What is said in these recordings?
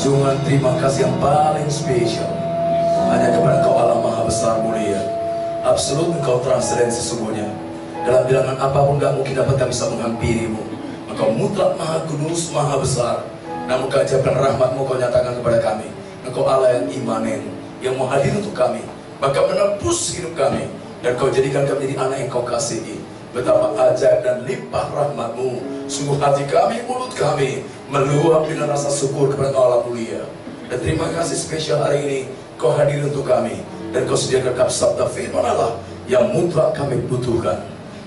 Sanjungan terima kasih yang paling spesial hanya kepada Engkau Allah Maha Besar Mulia, absolut Engkau transenden sesungguhnya. Dalam bilangan apapun gak mungkin dapat kami bisa menghampirimu. Engkau mutlak Maha Kudus, Maha Besar. Namun keajaiban rahmat-Mu Kau nyatakan kepada kami. Engkau Allah yang imanen, yang mau hadir untuk kami, bahkan menebus hidup kami. Dan Kau jadikan kami menjadi anak yang Kau kasihi. Betapa ajaib dan limpah rahmat-Mu. Sungguh hati kami, mulut kami meluap dengan rasa syukur kepada Allah mulia. Dan terima kasih spesial hari ini Kau hadir untuk kami, dan Kau sediakan kami sabda firman Allah yang mutlak kami butuhkan.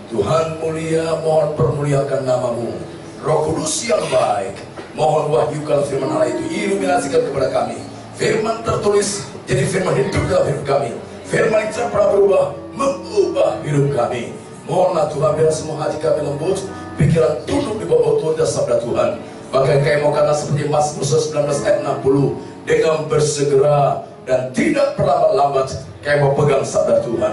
Tuhan mulia, mohon permuliakan nama-Mu. Roh Kudus yang baik, mohon wahyukan firman Allah itu, iluminasikan kepada kami. Firman tertulis jadi firman hidup dalam hidup kami. Firman yang tidak pernah berubah, mengubah hidup kami. Mohonlah Tuhan, biar semua hati kami lembut, pikiran tunduk di bawah otoritas sabda Tuhan. Bahkan kami mau kata seperti Mazmur 19 ayat 60, dengan bersegera dan tidak berlambat-lambat kami mau pegang sabda Tuhan.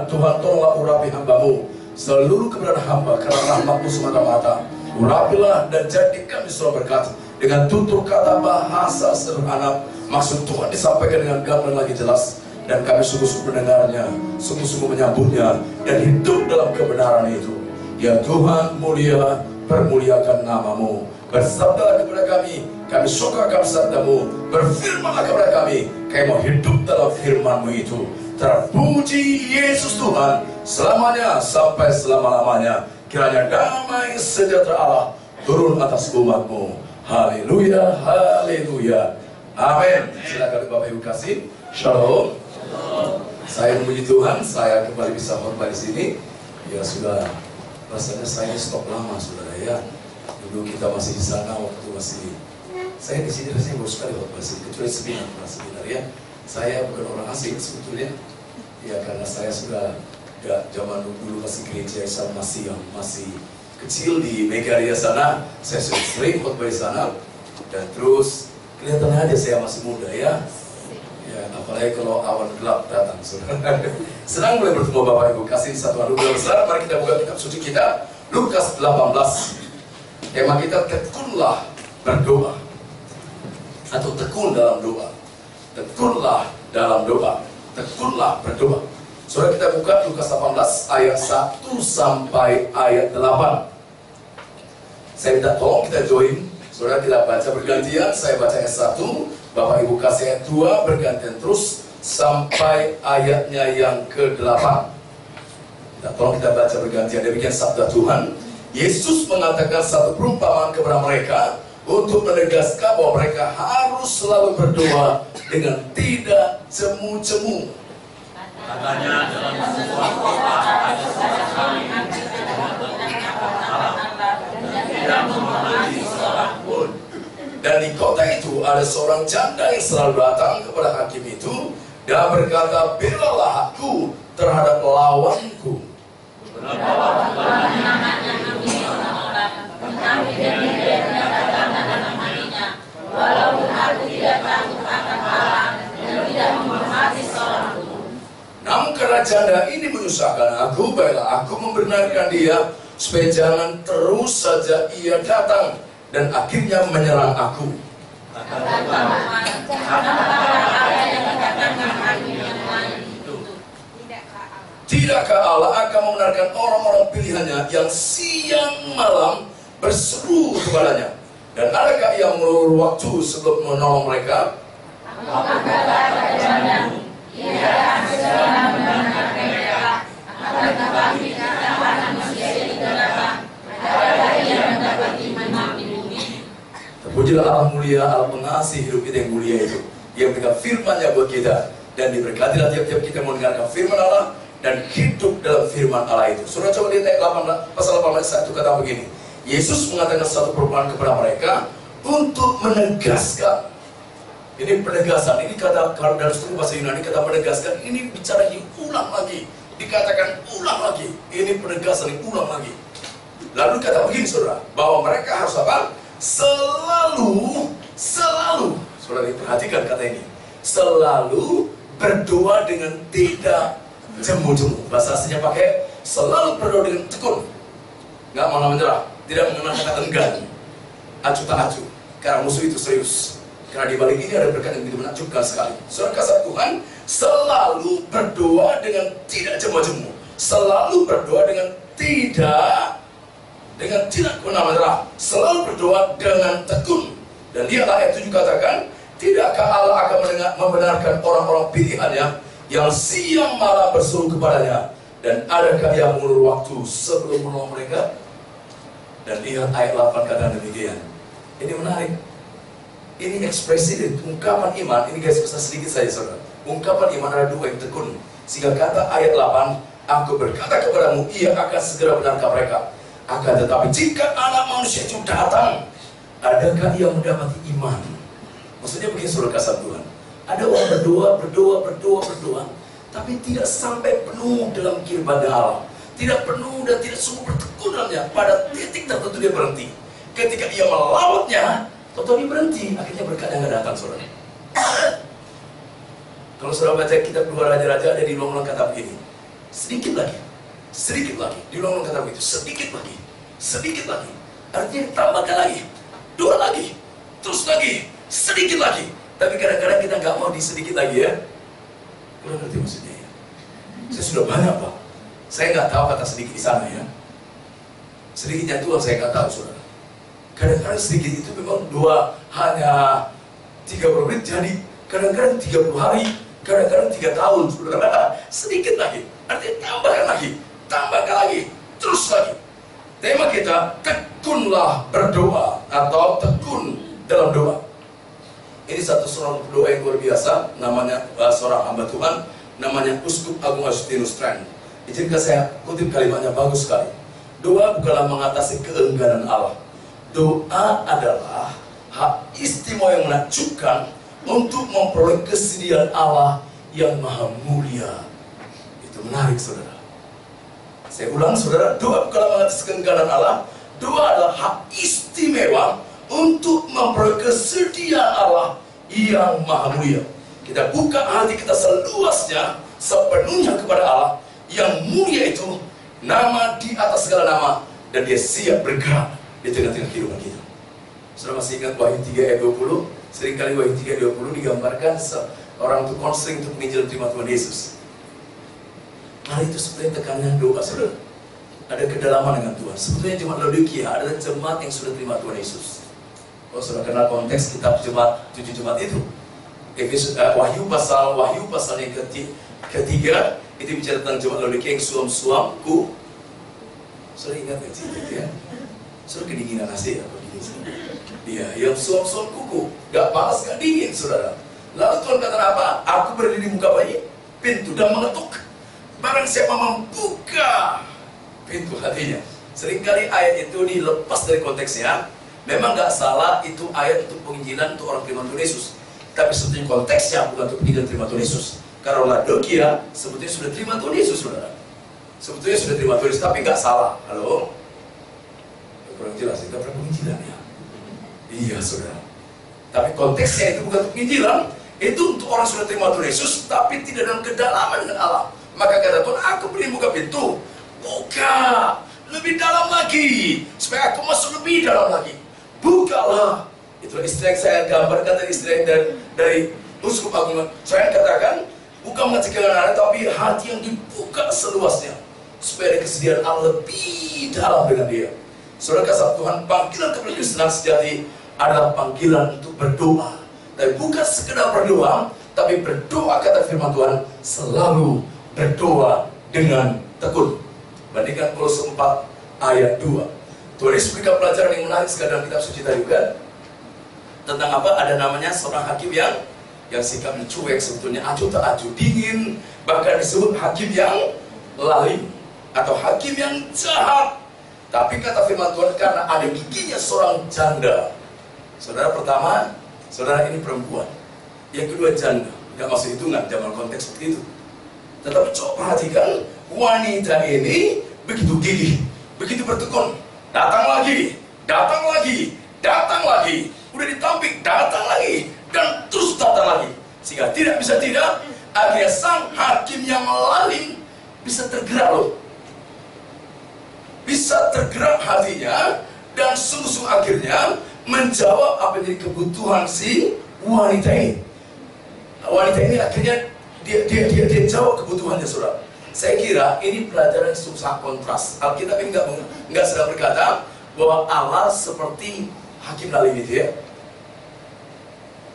Tuhan tolonglah urapi hamba-Mu, seluruh keberadaan hamba karena rahmat-Mu semata-mata. Urapilah dan jadikan kami selalu berkat dengan tutur kata bahasa sederhana, maksud Tuhan disampaikan dengan gamblang lagi jelas, dan kami sungguh-sungguh mendengarnya, sungguh-sungguh menyambutnya, dan hidup dalam kebenaran itu. Ya Tuhan mulia, permuliakan nama-Mu. Bersabdalah kepada kami sukakan sabda-Mu. Berfirmanlah kepada kami mau hidup dalam firman-Mu itu. Terpuji Yesus Tuhan selamanya sampai selama-lamanya. Kiranya damai sejahtera Allah turun atas umat-Mu. Haleluya, haleluya, amin. Silakan Bapak Ibu kasih. Shalom. Saya memuji Tuhan, saya kembali bisa khotbah di sini. Ya sudah, rasanya saya stop lama saudara ya. Dulu kita masih di sana, waktu masih saya di sini rasanya baru sekali khotbah sini, kecuali seminar ya. Saya bukan orang asing sebetulnya. Ya karena saya sudah zaman dulu masih gereja Islam masih kecil di Megaria sana, saya sudah sering khotbah di sana. Dan terus kelihatannya aja saya masih muda ya. Ya, apalagi kalau awan gelap datang, saudara. Senang boleh bertemu Bapak Ibu. Kasih satu anugerah besar. Mari kita buka kitab suci kita, Lukas 18. Tema kita tekunlah berdoa, atau tekun dalam doa. Tekunlah dalam doa, tekunlah berdoa. Saudara, kita buka Lukas 18 ayat 1 sampai ayat 8. Saya minta tolong kita join. Saudara, kita baca bergantian. Saya baca ayat 1, Bapak Ibu kasih ayat 2, bergantian terus sampai ayatnya yang ke-8. Tolong kita baca bergantian. Demikian sabda Tuhan. Yesus mengatakan satu perumpamaan kepada mereka untuk menegaskan bahwa mereka harus selalu berdoa dengan tidak cemu-cemu. Katanya dalam sebuah kota ada seorang yang tidak memahami seorang pun. Dan di kota itu ada seorang janda yang selalu datang kepada hakim itu dan berkata, belalah aku terhadap lawanku. Walaupun aku tidak takut akan Allah dan tidak menghormati seorang pun. Namun karena janda ini menyusahkan aku, baiklah aku membenarkan dia supaya jangan terus saja ia datang dan akhirnya menyerang aku. Tidakkah Allah akan membenarkan orang-orang pilihannya yang siang malam berseru kepadanya? Dan adakah yang mengulur waktu sebelum menolong mereka? Terpujilah Allah mulia, Allah pengasih hidup kita yang mulia itu, yang berikan firman-Nya buat kita, dan diberkatilah tiap-tiap kita mendengarkan firman Allah dan hidup dalam firman Allah itu. Saudara, coba lihat ayat 18, pasal 18 1 kata begini. Yesus mengatakan satu perumpamaan kepada mereka untuk menegaskan. Ini penegasan, ini kata dalam studi bahasa Yunani, kata menegaskan, ini bicara diulang lagi, dikatakan ulang lagi, ini penegasan, diulang lagi. Lalu kata begini saudara, bahwa mereka harus apa? Selalu, saudara perhatikan kata ini, selalu berdoa dengan tidak cemu-cemu. Bahasa aslinya pakai selalu berdoa dengan tekun, nggak mau menyerah, tidak mengenal kata enggan, acuh tak acuh, karena musuh itu serius. Karena di balik ini ada berkat yang begitu menakjubkan sekali. Saudara kasih Tuhan, selalu berdoa dengan tidak jemu-jemu, selalu berdoa dengan tidak menyerah, selalu berdoa dengan tekun. Dan lihatlah ayat 7 katakan, tidakkah Allah akan membenarkan orang-orang pilihannya yang siang malam berseru kepadanya, dan adakah yang mengulur waktu sebelum menolong mereka? Dan lihat ayat 8 kata demikian. Ini menarik. Ini ekspresi ungkapan iman. Ini guys, bisa sedikit saja saudara. Ungkapan iman ada dua yang tekun. Sehingga kata ayat 8, aku berkata kepadamu, ia akan segera benarkan mereka. Akan tetapi jika anak manusia itu datang, adakah ia mendapati iman? Maksudnya begini saudara kasih Tuhan. Ada orang berdoa, tapi tidak sampai penuh dalam kehidupan Allah. Tidak penuh dan tidak sungguh bertekun dalamnya. Pada titik tertentu dia berhenti. Ketika ia melawatnya, tentu dia berhenti. Akhirnya berkat yang datang, saudara. Kalau saudara baca kitab 2 Raja-Raja, ada di ulang-ulang kata begini. Sedikit lagi. Di ulang-ulang kata begitu. Sedikit lagi. Artinya tambahkan lagi. 2 lagi. Terus lagi. Sedikit lagi. Tapi kadang-kadang kita nggak mau sedikit lagi ya. Kurang ngerti maksudnya ya. Saya sudah banyak Pak. Saya nggak tahu kata sedikit di sana ya. Sedikitnya Tuhan saya nggak tahu saudara. Kadang-kadang sedikit itu memang hanya 30 menit jadi kadang-kadang 30 hari, kadang-kadang 3 tahun saudara. Sedikit lagi. Artinya tambahkan lagi, terus lagi. Tema kita tekunlah berdoa atau tekun dalam doa. Ini satu seorang doa yang luar biasa, namanya seorang hamba Tuhan, namanya Uskup Agung Agustinus Trent. Izinkan saya kutip kalimatnya, bagus sekali. Doa bukanlah mengatasi keengganan Allah. Doa adalah hak istimewa yang menakjubkan untuk memperoleh kesediaan Allah yang maha mulia. Itu menarik saudara. Saya ulang saudara, doa bukanlah mengatasi keengganan Allah. Doa adalah hak istimewa untuk memperoleh kesediaan Allah yang maha mulia. Kita buka hati kita seluasnya, sepenuhnya kepada Allah yang mulia itu, nama di atas segala nama, dan dia siap bergerak di tengah-tengah kehidupan kita. Saudara masih ingat Wahyu 3 ayat 20? Seringkali Wahyu 3 ayat 20 digambarkan orang itu konseling untuk menginjil terima Tuhan Yesus. Nah itu sebenarnya tekannya doa saudara. Ada kedalaman dengan Tuhan. Sebetulnya jemaat Laodikia adalah jemaat yang sudah terima Tuhan Yesus. Kalau sudah kenal konteks kitab jemaat 7 jemaat itu, Wahyu pasal yang ketiga itu bicara tentang jemaat Laodikia yang suam-suamku. Saudara ingat nggak cerita ya? Saudara kedinginan nasi apa dingin? Iya, yang suam-suam kuku, gak panas gak dingin saudara. Lalu Tuhan kata apa? Aku berdiri di muka pintu dan mengetuk. Barang siapa membuka pintu hatinya. Seringkali ayat itu dilepas dari konteksnya. Memang gak salah itu ayat untuk penginjilan untuk orang terima Tuhan Yesus. Tapi sebetulnya konteksnya bukan untuk penginjilan terima Tuhan Yesus. Karena Laodikia sebetulnya sudah terima Tuhan Yesus saudara. Sebetulnya sudah terima Tuhan Yesus, tapi gak salah. Halo? Kurang jelas, itu pernah penginjilan ya? Iya saudara. Tapi konteksnya itu bukan untuk penginjilan. Itu untuk orang sudah terima Tuhan Yesus, tapi tidak dalam kedalaman dengan Allah. Maka kata Tuhan, aku beri buka pintu. Buka lebih dalam lagi, supaya aku masuk lebih dalam lagi. Bukalah. Itulah istilah yang saya gambarkan dari istilah dari Uskup Agung. Saya katakan, bukan mengajarkan anak, tapi hati yang dibuka seluasnya, supaya ada kesediaan Allah lebih dalam dengan dia. Saudara kasih Tuhan, panggilan kepada Kristenan sejati adalah panggilan untuk berdoa. Tapi bukan sekedar berdoa, tapi berdoa kata firman Tuhan, selalu berdoa dengan tekun. Bandingkan Kolose 4 ayat 2. Tuhan Yesus berikan pelajaran yang menarik sekali dalam kitab suci tadi juga. Tentang apa? Ada namanya seorang hakim yang sikapnya cuek, sebetulnya acuh tak acuh, dingin. Bahkan disebut hakim yang lalim atau hakim yang jahat. Tapi kata firman Tuhan, karena ada giginya seorang janda. Saudara pertama, saudara ini perempuan. Yang kedua janda. Gak masuk hitungan zaman konteks seperti itu. Tetapi coba perhatikan, wanita ini begitu gigih, begitu bertekun. Datang lagi, udah ditampik, datang lagi, dan terus datang lagi. Sehingga tidak bisa tidak, akhirnya sang hakim yang lalim bisa tergerak loh. Bisa tergerak hatinya, dan sungguh-sungguh akhirnya menjawab apa yang jadi kebutuhan si wanita ini. Wanita ini akhirnya dia jawab kebutuhannya, saudara. Saya kira ini pelajaran yang sangat kontras. Alkitab ini nggak sedang berkata bahwa Allah seperti hakim lalim itu ya.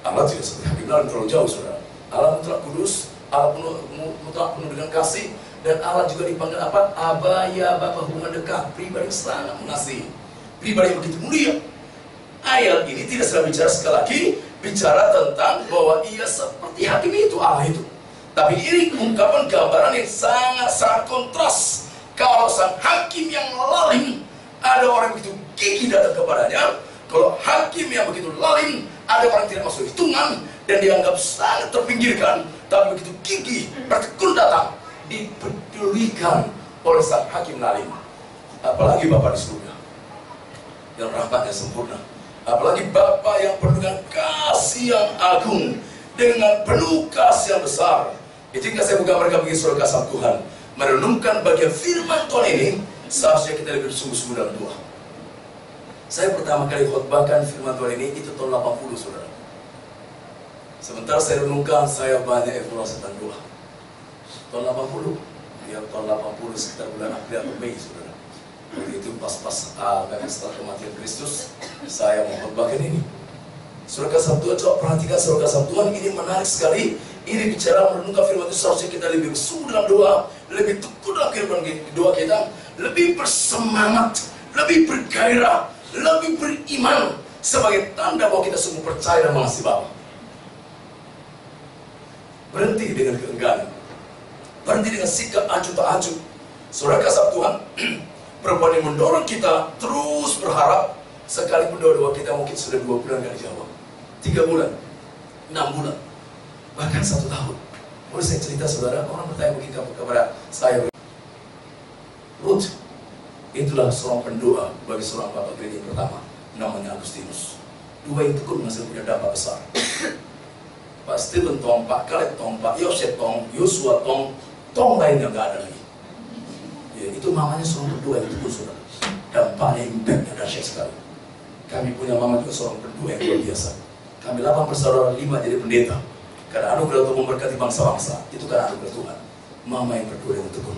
Allah tidak seperti hakim lalim, terlalu jauh, saudara. Allah mutlak kudus, Allah mutlak penuh dengan kasih, dan Allah juga dipanggil apa? Aba, ya Bapa, hubungan dekat, pribadi yang sangat mengasihi, pribadi yang begitu mulia. Ayat ini tidak sedang bicara sekali lagi, bicara tentang bahwa ia seperti hakim itu, Allah itu. Tapi ini ungkapan gambaran yang sangat kontras. Kalau sang hakim yang lalim, ada orang yang begitu gigih datang kepadanya. Kalau hakim yang begitu lalim, ada orang yang tidak masuk hitungan dan dianggap sangat terpinggirkan, tapi begitu gigih, bertekun datang, dipedulikan oleh sang hakim lalim. Apalagi Bapa di surga yang rahmatnya sempurna, apalagi Bapa yang penuh dengan kasih yang agung, dengan penuh kasih yang besar. Ketika saya menggambarkan bagi saudara kasih Tuhan, merenungkan bagian firman Tuhan ini, seharusnya kita lebih bersungguh-sungguh dalam doa. Saya pertama kali khotbahkan firman Tuhan ini itu tahun 80, saudara. Sementara saya renungkan, saya banyak evaluasi tentang doa. Tahun 80, ya tahun 80 sekitar bulan April atau Mei, saudara. Waktu itu pas-pas setelah kematian Kristus, saya mengkhotbahkan ini. Saudara kasih Tuhan, coba perhatikan saudara kasih Tuhan, ini menarik sekali. Ini bicara merenungkan firman itu, seharusnya kita lebih bersungguh dalam doa, lebih tekun dalam kehidupan doa kita, lebih bersemangat, lebih bergairah, lebih beriman, sebagai tanda bahwa kita sungguh percaya dan mengasihi Bapa. Berhenti dengan keengganan, berhenti dengan sikap acuh tak acuh. Saudara kasih Tuhan, perempuan yang mendorong kita terus berharap, sekalipun doa-doa kita mungkin sudah 2 bulan gak dijawab, 3 bulan, 6 bulan, bahkan 1 tahun. Boleh saya cerita, saudara, orang bertanya begitu kepada saya, Ruth, itulah seorang pendoa bagi seorang bapak gereja pertama, namanya Agustinus. 2 yang tekun menghasilkan punya dampak besar. Pak Stephen tong, Pak Caleb tong, Pak Yosef tong, Yosua tong lainnya nggak ada lagi. Ya, itu mamanya seorang pendoa yang tekun, saudara. Dampaknya, impactnya dahsyat sekali. Kami punya mama juga seorang pendoa yang luar biasa. Kami 8 bersaudara, 5 jadi pendeta. Karena anugerah untuk memberkati bangsa-bangsa, itu karena anugerah Tuhan. Mama yang berdoa dengan tekun,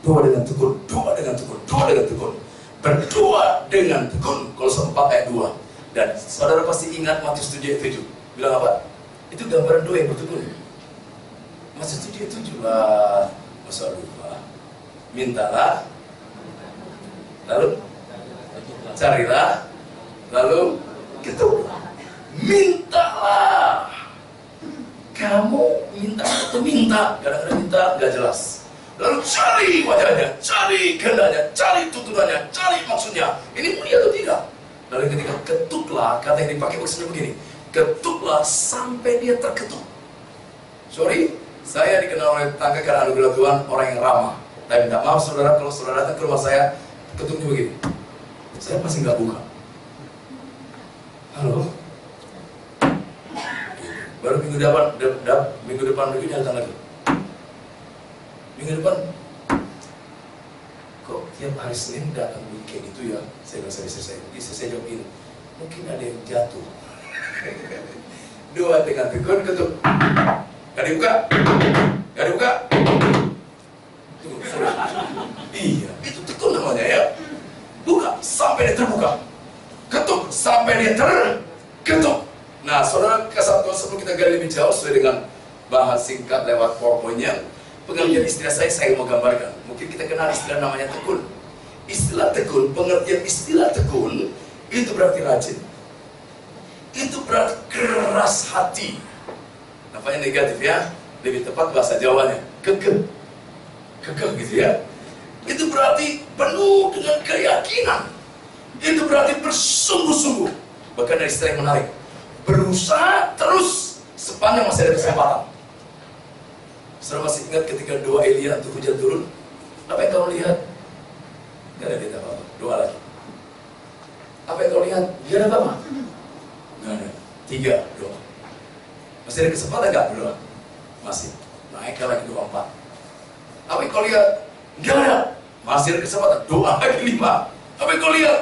doa dengan tekun, doa dengan tekun, doa dengan tekun, berdoa dengan tekun. Kolose 4 ayat 2. Dan saudara pasti ingat Matius 7 ayat 7. Bilang apa? Itu gambaran doa yang bertekun. Matius 7 ayat 7 lah. Masa lupa. Mintalah, lalu carilah, lalu ketuk. Mintalah. Kamu minta atau minta, kadang-kadang minta gak jelas. Lalu cari wajahnya, cari kehendaknya, cari tuntunannya, cari maksudnya. Ini mulia atau tidak? Lalu ketika ketuklah, kata yang dipakai maksudnya begini, ketuklah sampai dia terketuk. Sorry, saya dikenal oleh tangga karena anugerah Tuhan orang yang ramah. Tapi minta maaf saudara, kalau saudara datang ke rumah saya, ketuknya begini, saya pasti nggak buka. Halo? Baru minggu depan berikutnya datang lagi. Minggu depan, kok tiap hari Senin datang kayak gitu ya? Saya bilang, saya jawab ini, mungkin ada yang jatuh. Doa dengan tekun, ketuk. Gak dibuka? Gak dibuka? Iya, itu tekun namanya ya. Buka sampai dia terbuka, ketuk sampai dia terketuk. Nah, saudara kasih Tuhan, sebelum kita gali lebih jauh sesuai dengan bahas singkat lewat PowerPoint-nya, pengertian istilah saya mau gambarkan. Mungkin kita kenal istilah namanya tekun. Istilah tekun, pengertian istilah tekun itu berarti rajin. Itu berarti keras hati. Nampaknya negatif ya, lebih tepat bahasa Jawanya, kekeh gitu ya. Itu berarti penuh dengan keyakinan. Itu berarti bersungguh-sungguh. Bahkan dari istilah yang menarik, berusaha terus sepanjang masih ada kesempatan. Saudara masih ingat ketika doa Elia untuk hujan turun? Apa yang kau lihat? Gak ada beda apa-apa, doa lagi. Apa yang kau lihat? Gak ada apa-apa? Gak ada. 3 doa. Masih ada kesempatan gak berdoa? Masih. Naik lagi doa 4. Apa yang kau lihat? Gak ada. Masih ada kesempatan, doa lagi 5. Apa yang kau lihat?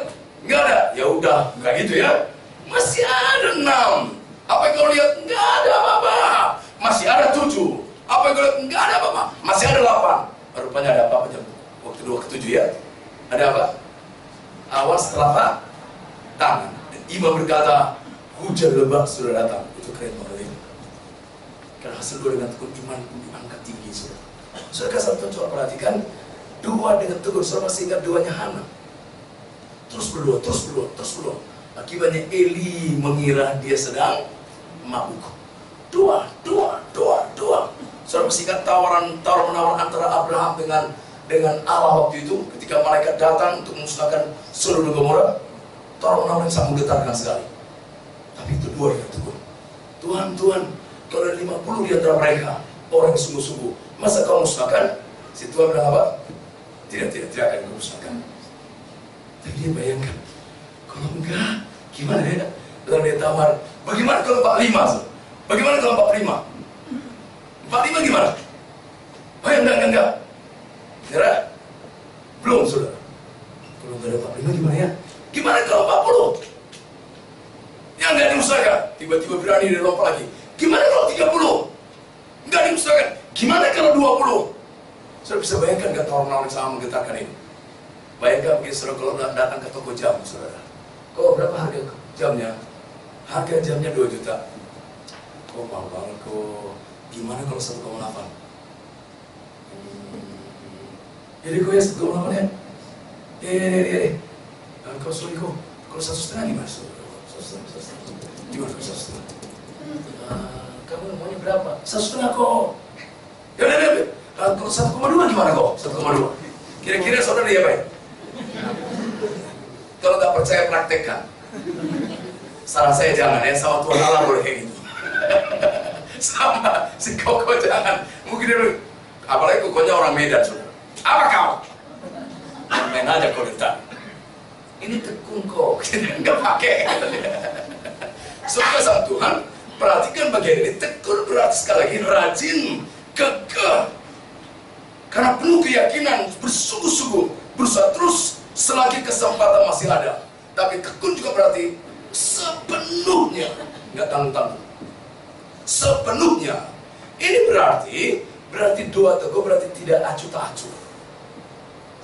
Gak ada. Ya udah, gak gitu ya. Masih ada 6. Apa yang kau lihat? Nggak ada apa-apa. Masih ada 7. Apa yang kau lihat? Nggak ada apa-apa. Masih ada 8. Rupanya ada apa-apa jam waktu 2 ke 7 ya? Ada apa? Awas telapak tangan. Dan imam berkata, hujan lebat sudah datang. Itu keren banget ini. Karena hasil doa dengan tekun cuma angka tinggi sudah. Saudara satu coba perhatikan doa dengan tekun. Saudara masih ingat doanya Hana. Terus berdoa, terus berdoa, terus berdoa. Akibatnya Eli mengira dia sedang mabuk. Doa. Saudara masih ingat tawar-menawar antara Abraham dengan Allah waktu itu ketika malaikat datang untuk memusnahkan Sodom dan Gomora. Tawar-menawar yang sangat menggetarkan sekali. Tapi itu doa yang tekun. Tuhan, kalau ada 50 di antara mereka orang yang sungguh-sungguh, masa kau musnahkan? Si Tuhan bilang apa? Tidak akan kau musnahkan. Tapi dia bayangkan, kalau enggak, gimana ya? Lalu dia tawar, bagaimana kalau 45? Bagaimana kalau 45? 45 gimana? Oh ya, enggak. Nyerah? Belum, saudara. Kalau enggak ada 45 gimana ya? Gimana kalau 40? Ya enggak dimusnahkan. Tiba-tiba berani dia lompat lagi. Gimana kalau 30? Enggak dimusnahkan. Gimana kalau 20? Saudara bisa bayangkan gak orang-orang yang sama menggetarkan ini? Bayangkan mungkin saudara kalau datang ke toko jam, saudara. Kok berapa harga jamnya? Harga jamnya 2 juta. Kok mahal banget kok. Gimana kalau 1,8? Jadi kok ya 1,8 ya? Ya. Kau sorry kok. Kalau 1,5 gimana? 1,5. Gimana kalau 1,5? Kamu maunya berapa? 1,5 kok. Ya. Kalau 1,2 gimana kok? 1,2. Kira-kira saudara dia apa ya? Kalau nggak percaya praktekkan. Saran saya jangan ya, sama Tuhan Allah boleh kayak gitu. Sama si Koko jangan. Mungkin dulu, apalagi Kokonya orang Medan saudara. Apa kau? Main aja kau detak. Ini tekun kok, nggak pakai. Saudara sama Tuhan, perhatikan bagian ini. Tekun berarti sekali lagi rajin, kekeh. Karena penuh keyakinan, bersungguh-sungguh, berusaha terus selagi kesempatan masih ada. Tapi tekun juga berarti sepenuhnya, nggak tanggung-tanggung. Sepenuhnya. Ini berarti doa teguh berarti tidak acuh tak acuh.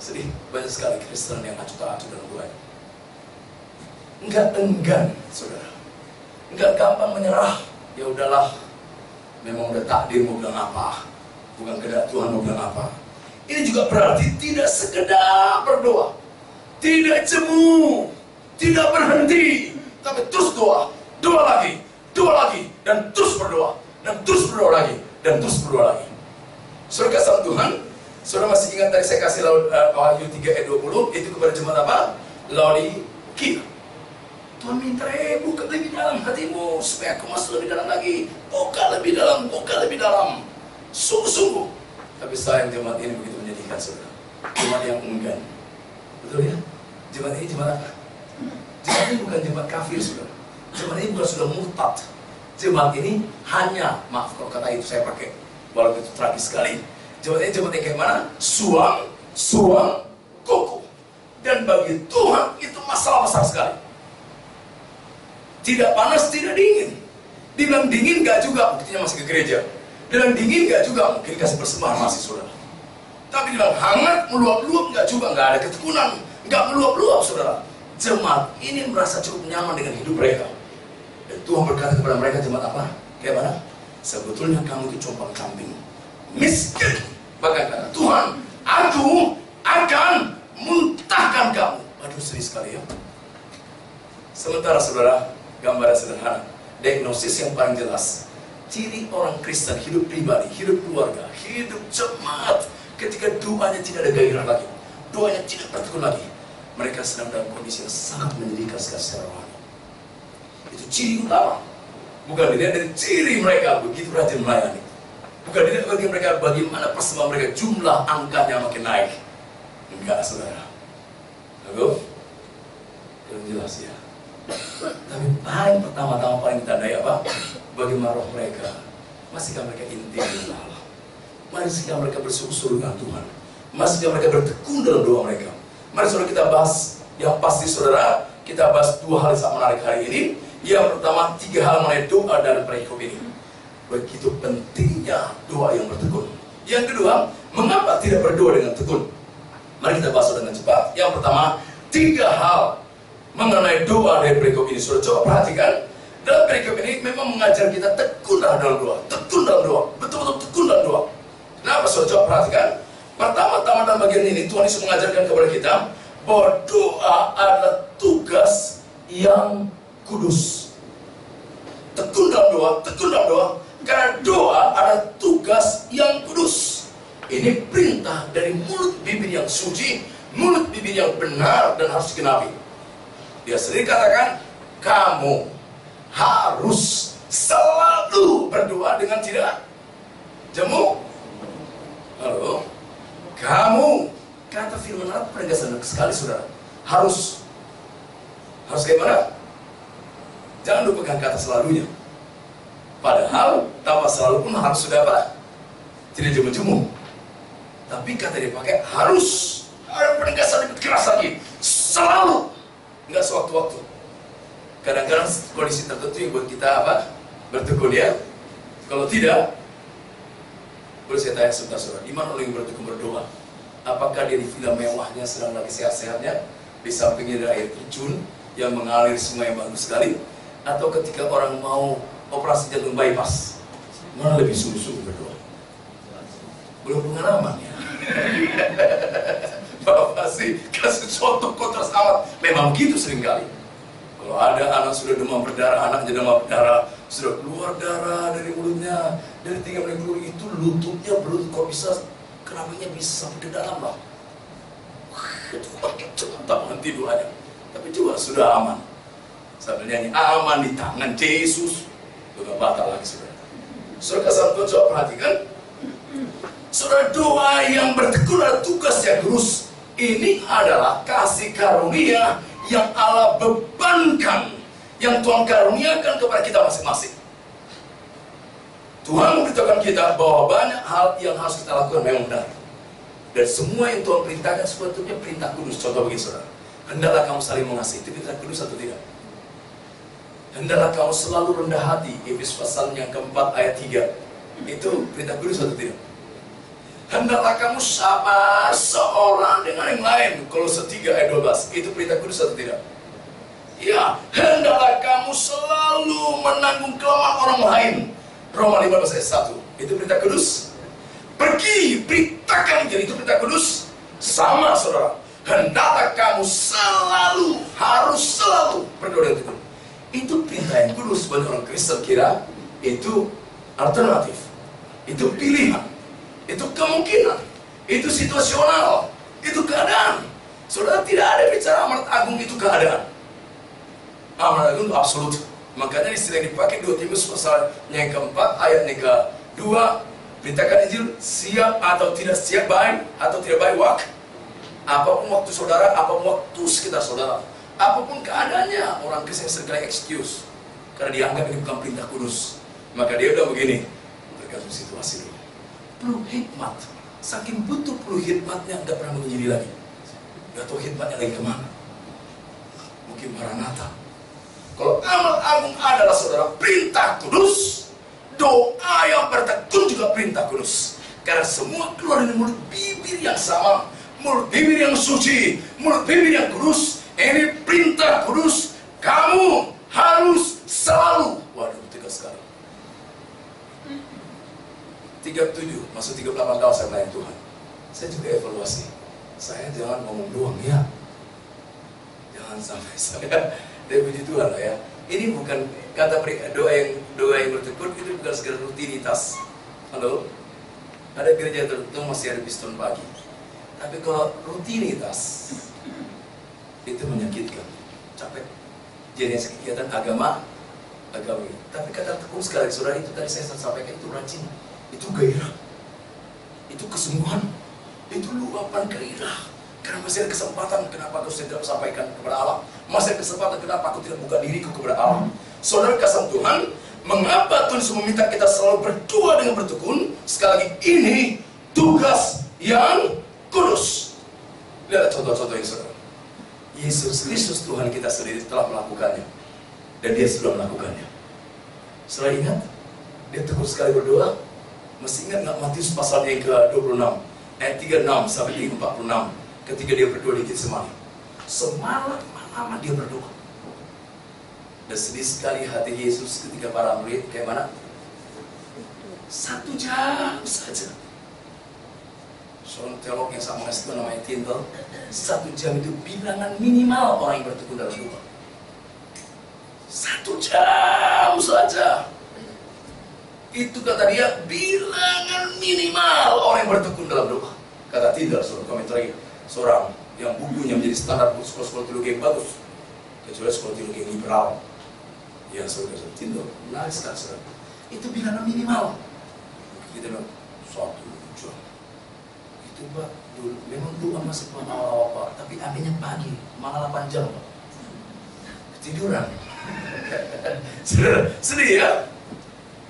Sedih, banyak sekali Kristen yang acuh tak acuh dalam doanya. Nggak enggan, saudara. Nggak gampang menyerah. Ya udahlah, memang udah takdir mau bilang apa. Bukan kehendak Tuhan mau bilang apa. Ini juga berarti tidak sekedar berdoa, tidak jemu, tidak berhenti, tapi terus doa lagi, dan terus berdoa, dan terus berdoa lagi, dan terus berdoa lagi. Saudara kasih Tuhan, saudara masih ingat tadi saya kasih Wahyu 3 ayat 20 itu kepada jemaat apa? Laodikia. Tuhan minta buka lebih dalam hatimu supaya aku masuk lebih dalam lagi, buka lebih dalam. Sungguh-sungguh. Tapi sayang jemaat ini begitu menyedihkan saudara. Jemaat yang enggan. Betul ya? Jemaat ini jemaat apa? Jemaat ini bukan jemaat kafir saudara. Jemaat ini bukan sudah murtad. Jemaat ini hanya, maaf kalau kata itu saya pakai, walaupun itu tragis sekali. Jemaat ini jemaat yang kayak mana? Suang, kuku. Dan bagi Tuhan itu masalah besar sekali. Tidak panas, tidak dingin. Dibilang dingin gak juga, buktinya masih ke gereja. Dibilang dingin gak juga, mungkin kasih persembahan masih saudara. Tapi dibilang hangat, meluap-luap gak juga, gak ada ketekunan, gak meluap-luap saudara. Jemaat ini merasa cukup nyaman dengan hidup mereka. Dan Tuhan berkata kepada mereka, jemaat apa? Kayak mana? Sebetulnya kamu itu compang-camping, miskin. Bahkan kata Tuhan, aku akan muntahkan kamu. Aduh sedih sekali ya. Sementara saudara, gambaran sederhana, diagnosis yang paling jelas. Ciri orang Kristen, hidup pribadi, hidup keluarga, hidup jemaat, ketika doanya tidak ada gairah lagi, doanya tidak bertekun lagi, mereka sedang dalam kondisi yang sangat menyedihkan secara rohani. Itu ciri utama. Bukan dilihat dari ciri mereka begitu rajin melayani. Bukan dilihat bagi mereka bagaimana persembahan mereka, jumlah angkanya makin naik. Enggak saudara. Lalu, yang jelas ya. Tapi paling pertama-tama paling ditandai apa? Bagaimana roh mereka? Masihkah mereka intim dengan Allah? Masihkah mereka bersungguh-sungguh dengan Tuhan? Masihkah mereka bertekun dalam doa mereka? Mari saudara kita bahas yang pasti saudara. Kita bahas 2 hal yang sangat menarik hari ini. Yang pertama, 3 hal mengenai doa dan perikop ini. Begitu pentingnya doa yang bertekun. Yang kedua, mengapa tidak berdoa dengan tekun? Mari kita bahas dengan cepat. Yang pertama, 3 hal mengenai doa dari perikop ini. Sudah coba perhatikan. Dalam perikop ini memang mengajar kita tekunlah dalam doa. Tekun dalam doa. Betul-betul tekun dalam doa. Kenapa? Sudah coba perhatikan. Pertama-tama dalam bagian ini, Tuhan Yesus mengajarkan kepada kita bahwa doa adalah tugas yang kudus. Tekun dalam doa, tekun dalam doa. Karena doa adalah tugas yang kudus. Ini perintah dari mulut bibir yang suci, mulut bibir yang benar dan harus digenapi. Dia sendiri katakan, kamu harus selalu berdoa dengan tidak jemu. Halo, kamu, kata firman Allah penegasan sekali saudara. Harus kayak mana? Jangan lupakan kata selalunya. Padahal tanpa selalu pun harus sudah apa? Tidak jemu-jemu. Tapi kata dia pakai harus, ada penegasan lebih keras lagi. Selalu, nggak sewaktu-waktu. Kadang-kadang kondisi tertentu yang buat kita apa? Bertekun ya. Kalau tidak, boleh saya tanya saudara-saudara, di mana orang yang bertekun berdoa? Apakah dia di villa mewahnya sedang lagi sehat-sehatnya, di sampingnya ada air terjun yang mengalir sungai yang bagus sekali, atau ketika orang mau operasi jantung bypass, mana lebih sungguh-sungguh berdoa? Belum pengalaman ya. Bapak sih kasih contoh kontras amat. Memang gitu seringkali. Kalau ada anak sudah demam berdarah, anaknya demam berdarah, sudah keluar darah dari mulutnya, dari 3 menit keluar itu lututnya berlutut kok bisa, keramiknya bisa sampai ke dalam lah. Itu cepat henti doanya. Tapi juga sudah aman. Sambil nyanyi aman di tangan Yesus. Udah batal lagi saudara. Saudara kesatuan coba perhatikan. Saudara, doa yang bertekun adalah tugas yang kudus. Ini adalah kasih karunia yang Allah bebankan, yang Tuhan karuniakan kepada kita masing-masing. Tuhan memberitahukan kita bahwa banyak hal yang harus kita lakukan memang benar. Dan semua yang Tuhan perintahkan sebetulnya perintah kudus. Contoh begini saudara, hendaklah kamu saling mengasihi. Itu perintah kudus atau tidak? Hendaklah kamu selalu rendah hati. Efesus pasal yang keempat ayat 3. Itu perintah kudus atau tidak? Hendaklah kamu sabar seorang dengan yang lain. Kolose 3 ayat 12. Itu perintah kudus atau tidak? Ya, hendaklah kamu selalu menanggung kelemahan orang lain. Roma 15 ayat 1. Itu perintah kudus. Pergi, beritakan, jadi itu perintah kudus. Sama saudara. Hendaklah kamu selalu, harus selalu berdoa dengan tekun. Itu perintah yang kudus. Bagi orang Kristen kira itu alternatif, itu pilihan, itu kemungkinan, itu situasional, itu keadaan. Saudara, tidak ada bicara amanat agung itu keadaan. Amanat agung itu absolut. Makanya istilah yang dipakai 2 Timotius pasal yang keempat ayat yang ke-2, beritakan Injil siap atau tidak siap, baik atau tidak baik waktu. Apapun waktu saudara, apapun waktu sekitar saudara, apapun keadaannya, orang Kristen seringkali excuse karena dianggap ini bukan perintah kudus. Maka dia udah begini, tergantung situasi dulu. Perlu hikmat, saking butuh perlu hikmatnya nggak pernah menjadi lagi. Nggak tahu hikmatnya lagi kemana. Mungkin Maranatha. Kalau amal agung adalah saudara perintah kudus, doa yang bertekun juga perintah kudus. Karena semua keluar dari mulut bibir yang sama, mulut bibir yang suci, mulut bibir yang kudus. Ini perintah kudus. Kamu harus selalu. Waduh, tegas sekali. 37, masuk 38 tahun saya melayani Tuhan. Saya juga evaluasi. Saya jangan ngomong doang ya. Jangan sampai saya dari puji Tuhan lah ya. Ini bukan kata doa yang bertekun, itu bukan sekedar rutinitas. Halo? Ada gereja tertentu masih ada piston pagi. Tapi kalau rutinitas itu menyakitkan, capek. Jadi kegiatan agama. Tapi kata tekun sekali saudara, itu tadi saya sampaikan, itu rajin, itu gairah, itu kesembuhan, itu luapan gairah. Karena masih ada kesempatan, kenapa aku tidak sampaikan kepada Allah? Masih ada kesempatan, kenapa aku tidak buka diriku kepada Allah? Saudara kasih Tuhan, mengapa Tuhan Yesus meminta kita selalu berdoa dengan bertekun? Sekali lagi, ini tugas yang kudus. Lihat contoh-contoh yang saudara. Yesus Kristus Tuhan kita sendiri telah melakukannya. Dan dia sudah melakukannya. Setelah ingat, dia tekun sekali berdoa. Masih ingat nggak Matius pasal yang ke-26 ayat 36 sampai 46 ketika dia berdoa di Getsemani. Semalam-malam dia berdoa. Dan sedih sekali hati Yesus ketika para murid kayak mana? 1 jam saja. Seorang teolog yang sama ngasih namanya Tyndale, 1 jam itu bilangan minimal orang yang bertekun dalam doa. 1 jam saja. Itu kata dia bilangan minimal orang yang bertekun dalam doa. Kata Tyndale, seorang komentar, seorang yang bukunya menjadi standar sekolah-sekolah teologi yang bagus, kecuali sekolah teologi yang liberal. Ya, saudara Tyndale, menarik sekali, saudara. Itu bilangan minimal. Kita bilang 1 jam. Itu Pak, dulu memang doa masih awal Pak, tapi akhirnya pagi, malah 8 jam Pak. Ketiduran. Saudara, sedih ya?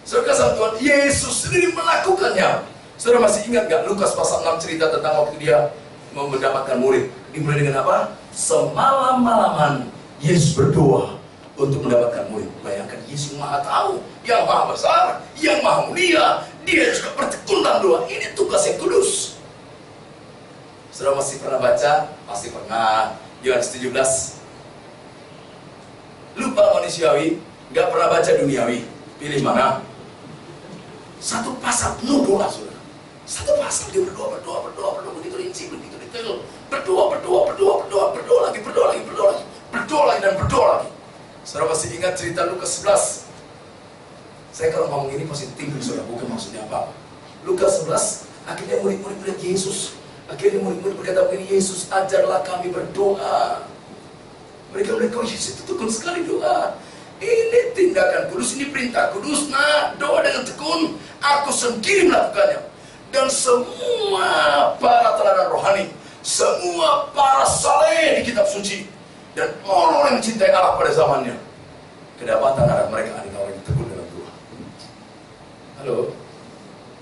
Saudara sama Tuhan Yesus sendiri melakukannya. Saudara masih ingat gak Lukas pasal 6 cerita tentang waktu dia mendapatkan murid? Dimulai dengan apa? Semalam-malaman Yesus berdoa untuk mendapatkan murid. Bayangkan Yesus Maha Tahu, yang Maha Besar, yang Maha Mulia. Dia juga bertekun dalam doa. Ini tugas yang kudus. Saudara masih pernah baca? Pasti pernah. Yohanes 17. Lupa manusiawi, gak pernah baca duniawi. Pilih mana? 1 pasal penuh doa, saudara. 1 pasal dia berdoa, begitu rinci, begitu detail. Berdoa lagi, berdoa lagi dan berdoa lagi. Saudara masih ingat cerita Lukas 11? Saya kalau ngomong ini pasti tinggi, saudara, bukan maksudnya apa. Lukas 11, akhirnya murid-murid melihat Yesus. Akhirnya murid-murid berkata begini, Yesus ajarlah kami berdoa. Mereka bilang, Yesus itu tekun sekali doa. Ini tindakan kudus, ini perintah kudus. Nah, doa dengan tekun, aku sendiri melakukannya. Dan semua para teladan rohani, semua para saleh di kitab suci, dan orang yang mencintai Allah pada zamannya, kedapatan ada mereka ada orang yang tekun dalam doa. Halo?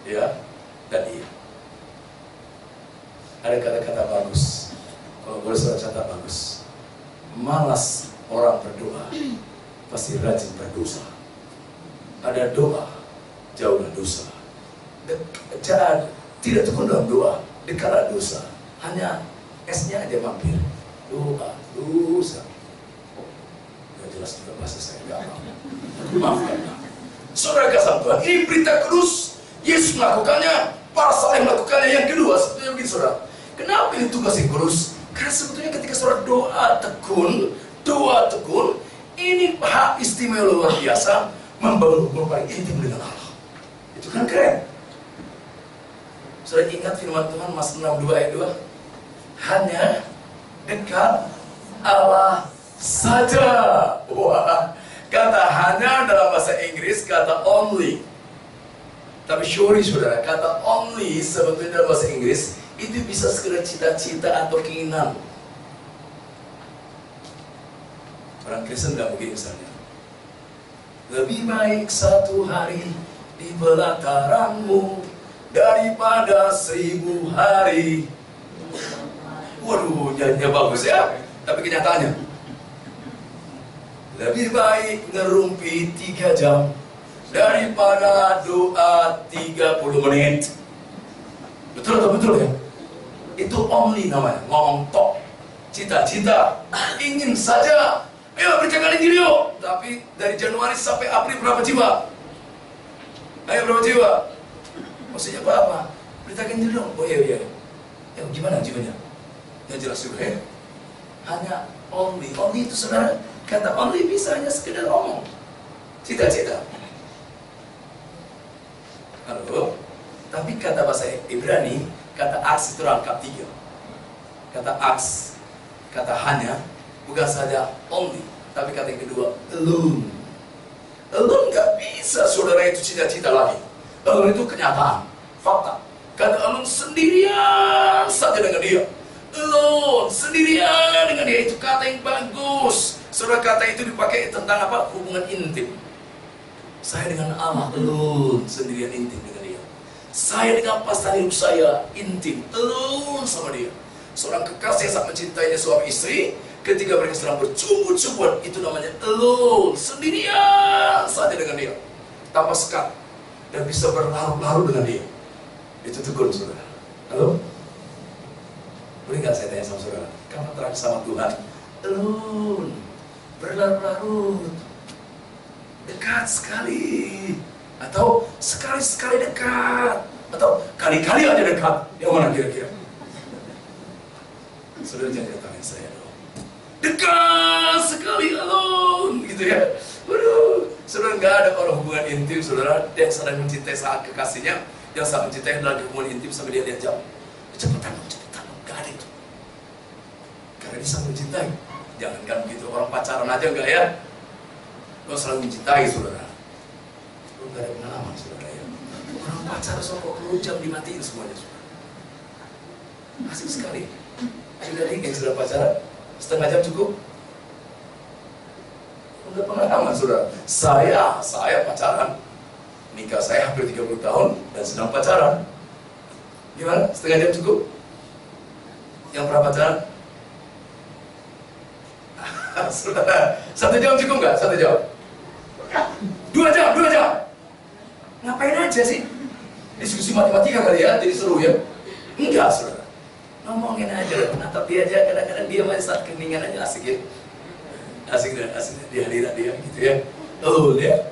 Ya? Dan iya. Ada kata-kata bagus. Kalau boleh saya catat bagus. Malas orang berdoa, pasti rajin berdosa. Ada doa, jauhlah dosa. Tidak tekun dalam doa, dekatlah dosa. Hanya S-nya aja mampir. Doa, dosa. Gak jelas juga bahasa saya, gak apa-apa. Maafkan. Saudara kasih Tuhan, ini perintah kudus. Yesus melakukannya, para saleh melakukannya. Yang kedua, sebetulnya begini saudara. Kenapa ini tugas yang kudus? Karena sebetulnya ketika saudara doa tekun, ini hak istimewa luar biasa membangun hubungan paling intim dengan Allah. Itu kan keren. Saudara ingat firman Tuhan Mazmur 62 ayat 2? Hanya dekat Allah saja. Wah, kata hanya dalam bahasa Inggris kata only. Tapi sorry saudara, kata only sebetulnya dalam bahasa Inggris itu bisa sekedar cita-cita atau keinginan. Orang Kristen nggak mungkin misalnya. Lebih baik 1 hari di pelataranmu daripada 1000 hari. Waduh, nyanyinya bagus ya. Tapi kenyataannya, lebih baik ngerumpi 3 jam daripada doa 30 menit. Betul atau betul ya? Itu only namanya, ngomong tok. Cita-cita, ingin saja. Ayo beritakan Injil yuk. Tapi dari Januari sampai April berapa jiwa? Ayo berapa jiwa? Maksudnya apa? Beritakan Injil dong. Oh iya. Ya gimana jiwanya? Yang jelas juga ya. Hanya only. Only itu saudara. Kata only bisa hanya sekedar ngomong. Cita-cita. Halo. Tapi kata bahasa Ibrani, kata aks itu rangkap 3. Kata aks, kata hanya, bukan saja only, tapi kata yang kedua, alone. Alone gak bisa saudara itu cita-cita lagi. Alone itu kenyataan, fakta. Kata alone sendirian saja dengan dia. Alone, sendirian dengan dia, itu kata yang bagus. Saudara, kata itu dipakai tentang apa? Hubungan intim. Saya dengan Allah alone, sendirian intim dengan dia. Saya dengan pasangan hidup saya intim, alone sama dia. Seorang kekasih yang sangat mencintainya suami istri, ketika mereka sedang bercumbu-cumbuan, itu namanya alone, sendirian saja dengan dia, tanpa sekat, dan bisa berlarut-larut dengan dia. Itu tekun, saudara. Halo? Boleh nggak saya tanya sama saudara, kapan terakhir sama Tuhan alone, berlarut-larut, dekat sekali, atau sekali-sekali dekat, atau kali-kali aja dekat? Yang mana kira-kira? Saudara jangan katakan saya dong. Dekat sekali alone, gitu ya. Waduh, saudara, nggak ada orang hubungan intim saudara yang sedang mencintai saat kekasihnya, yang sangat mencintai dalam hubungan intim sampai dia lihat jam. Cepetan dong, nggak ada itu. Karena dia sangat mencintai. Jangankan begitu, orang pacaran aja enggak ya? Lo selalu mencintai saudara. Lo nggak ada pengalaman saudara ya. Orang pacaran soal 20 jam dimatiin semuanya saudara. Asik sekali. Sudah nih yang sudah pacaran, setengah jam cukup? Udah pengalaman saudara. Saya pacaran, nikah saya hampir 30 tahun dan sedang pacaran. Gimana? Setengah jam cukup? Yang pernah pacaran? Saudara, 1 jam cukup nggak? 1 jam? 2 jam? Ngapain aja sih? Diskusi matematika kali ya, jadi seru ya? Enggak saudara. Ngomongin aja, natap dia aja, kadang-kadang dia masih saat keningan aja, asik ya. Asik dia hadirat dia gitu ya. Oh dia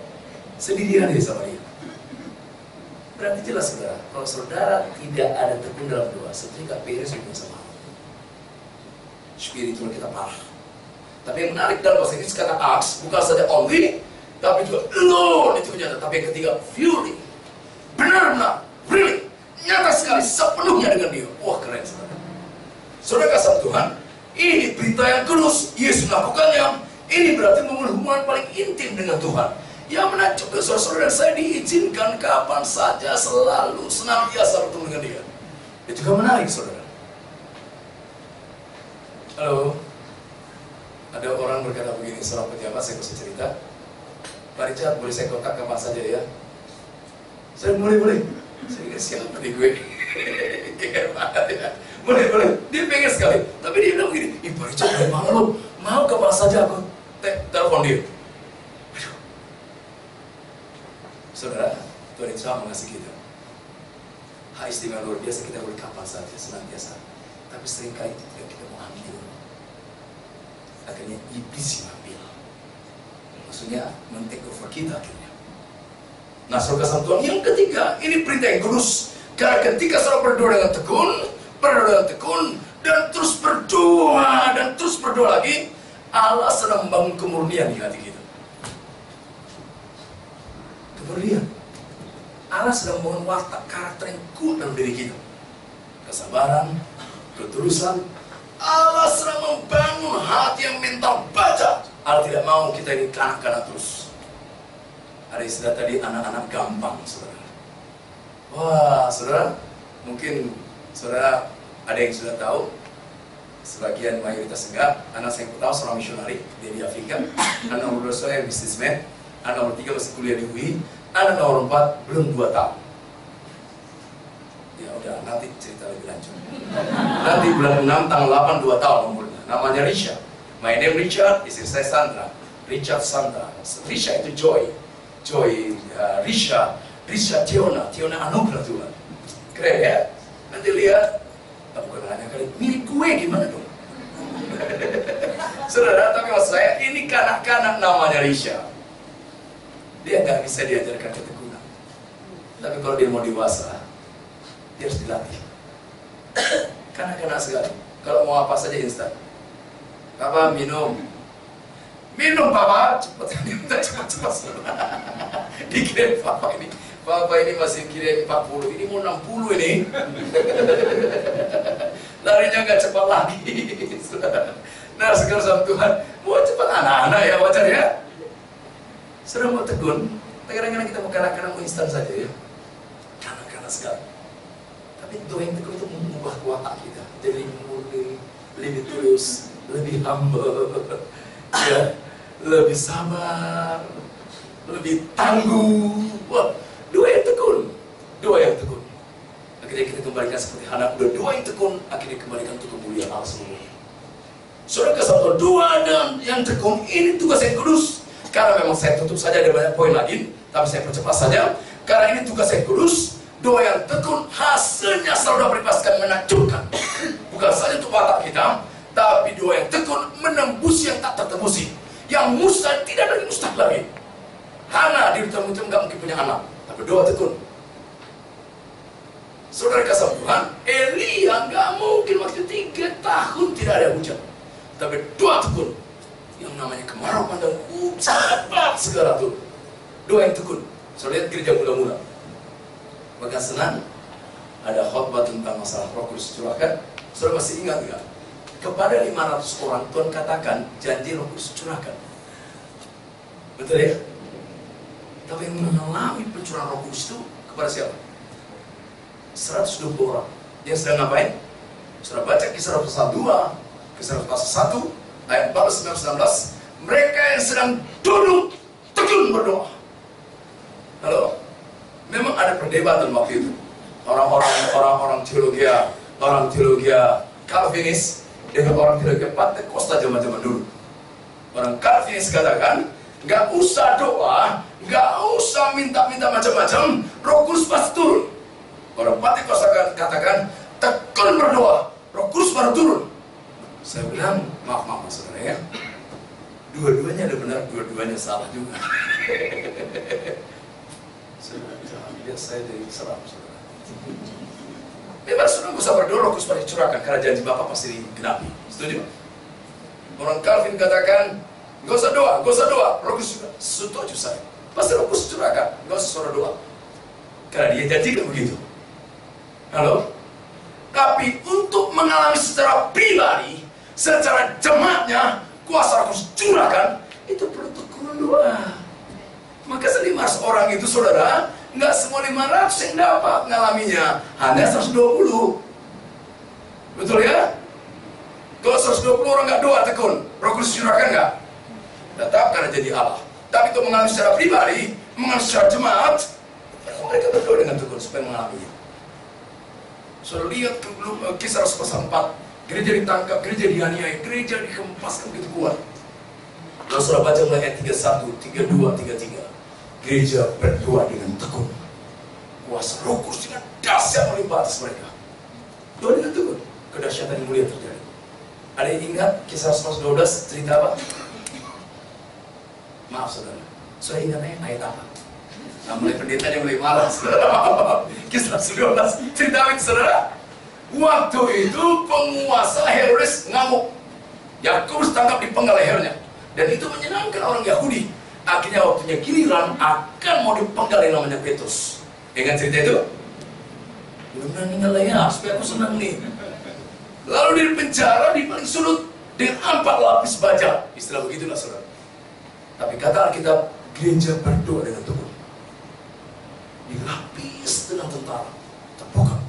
sendirian dia sama dia. Berarti jelas saudara, kalau saudara tidak ada tekun dalam doa, seperti gak beres hubungan sama Allah. Spiritual kita parah. Tapi yang menarik dalam bahasa Inggris kata acts, bukan saja only, tapi juga alone itu nyata. Tapi yang ketiga, fully, benar-benar, really, nyata sekali, sepenuhnya dengan dia. Wah keren saudara. Saudara kasih Tuhan, ini berita yang kudus, Yesus melakukannya. Ini berarti memiliki hubungan paling intim dengan Tuhan. Yang mana juga saudara-saudara saya diizinkan kapan saja, selalu, senantiasa bertemu dengan dia. Itu juga menarik saudara. Halo, ada orang berkata begini, seorang pejabat, saya bisa cerita. Pak Richard, boleh saya kontak kapan saja ya? Saya boleh. Saya ingat siapa nih gue? Kayak banget ya. Boleh. Dia pengen sekali. Tapi dia bilang begini, Ih Pak Richard, dari mana lo? Mau kapan saja aku telepon dia. Aduh. Saudara, Tuhan Yesus mengasihi kita. Hak istimewa luar biasa kita boleh kapan saja, senantiasa. Tapi seringkali itu tidak kita mau ambil. Akhirnya iblis yang ambil. Maksudnya men-take over kita akhirnya. Nah, saudara kasih Tuhan yang ketiga, ini perintah yang kudus. Karena ketika saudara berdoa dengan tekun, dan terus berdoa lagi, Allah sedang membangun kemurnian di hati kita. Kemurnian. Allah sedang membangun watak karakter yang kuat dalam diri kita. Kesabaran, ketulusan. Allah sedang membangun hati yang mental baja. Allah tidak mau kita ini kanak-kanak terus. Ada istilah tadi anak-anak gampang, saudara. Wah, saudara, mungkin saudara ada yang sudah tahu, sebagian mayoritas enggak. Anak saya yang tahu seorang misionari di Afrika. Anak nomor 2 saya bisnismen. Anak nomor 3 masih kuliah di UI. Anak nomor 4 belum 2 tahun. Ya udah, nanti cerita lebih lanjut. Nanti bulan 6 tanggal 8 2 tahun umurnya. Namanya Richard. My name Richard, istri saya Sandra. Richard Sandra. Risha itu Joy. Risha Tiona anugerah Tuhan. Keren ya? Nanti lihat. Bukan hanya kali mirip gue gimana dong? Saudara, tapi maksud saya ini kanak-kanak namanya Risha. Dia nggak bisa diajarkan ketekunan. Tapi kalau dia mau dewasa, dia harus dilatih. Kanak-kanak sekali. Kalau mau apa saja instan. Papa minum papa, cepat. Dikirim papa ini masih kirim 40, ini mau 60 ini. Larinya nggak cepat lagi. Nah sekarang sama Tuhan, mau cepat anak-anak ya wajar ya. Sudah mau tekun, kadang-kadang kita mau kanak-kanak mau instan saja ya. Kanak-kanak sekali. Tapi doa yang tekun itu mengubah watak kita. Jadi murni, lebih tulus, lebih humble, ya, lebih sabar, lebih tangguh. Wah, doa yang tekun. Akhirnya kita kembalikan seperti anak. Doa yang tekun, akhirnya kembalikan untuk kemuliaan Allah seluruhnya. Saudara kesatuan dua dan yang tekun ini tugas yang kudus. Karena memang saya tutup saja, ada banyak poin lagi, tapi saya percepat saja. Karena ini tugas yang kudus. Doa yang tekun hasilnya selalu dapat dipaskan menakjubkan. Bukan saja untuk watak kita, tapi doa yang tekun menembus yang tak tertembusi. Yang mustahil tidak lagi mustahil lagi. Hana di Ruta Mutum gak mungkin punya anak, tapi doa tekun. Saudara kasih Tuhan, Elia gak mungkin waktu 3 tahun tidak ada hujan. Tapi doa tekun. Yang namanya kemarau pandang cepat segala tuh. Doa yang tekun. Saudara lihat gereja mula-mula. Maka senang ada khotbah tentang masalah Roh Kudus curahkan. Saudara masih ingat nggak? Kepada 500 orang Tuhan katakan janji Roh Kudus curahkan. Betul ya? Tapi yang mengalami pencurahan Roh Kudus itu kepada siapa? 120 orang. Yang sedang ngapain? Saudara baca Kisah pasal 2, Kisah pasal 1 ayat 14-19. Mereka yang sedang duduk tekun berdoa. Halo? Memang ada perdebatan waktu itu. Orang teologi Calvinis dengan orang teologi Pentakosta zaman-zaman dulu. Orang Calvinis katakan, nggak usah doa, nggak usah minta-minta macam-macam, Roh Kudus pasti turun. Orang Pentakosta katakan, tekun berdoa, Roh Kudus baru turun. Saya bilang, maaf saudara ya, dua-duanya ada benar, dua-duanya salah juga. Lihat saya dari seram, saudara. Memang saudara nggak usah berdoa, Roh Kudus pasti curahkan karena janji Bapa pasti digenapi. Setuju? Orang Calvin katakan, nggak usah doa, Roh Kudus juga. Setuju saya. Pasti Roh Kudus curahkan, nggak usah saudara doa. Karena dia janjikan begitu. Halo? Tapi untuk mengalami secara pribadi, secara jemaatnya, kuasa Roh Kudus curahkan, itu perlu tekun doa. Maka 500 orang itu saudara, nggak semua 500 yang dapat ngalaminya, hanya 120. Betul ya? Kalau 120 orang nggak doa tekun, Roh Kudus curahkan nggak? Tetap karena jadi Allah. Tapi untuk mengalami secara pribadi, mengalami secara jemaat, mereka berdoa dengan tekun supaya mengalaminya. Saudara lihat Kisah Rasul pasal 4, gereja ditangkap, gereja dianiaya, gereja dikempaskan begitu kuat. Lalu saudara baca mulai ayat 31, 32, 33. Gereja berdoa dengan tekun. Kuasa Roh Kudus dengan dahsyat melimpah atas mereka. Doa dengan tekun. Kedahsyatan yang mulia terjadi. Ada yang ingat Kisah 12 cerita apa? Maaf saudara. Saya ingat ayat apa? Nah, mulai pendetanya mulai malas. Kisah 12 cerita apa itu saudara? Waktu itu penguasa Herodes ngamuk. Yakobus tangkap di penggal lehernya. Dan itu menyenangkan orang Yahudi. Akhirnya waktunya giliran akan mau dipenggal yang namanya Petrus. Ingat cerita itu? Mudah-mudahan tinggal ya, supaya aku senang nih. Lalu di penjara di paling sulut dengan 4 lapis baja. Istilah begitulah saudara. Tapi kata Alkitab, gereja berdoa dengan tekun. Dilapis dengan tentara.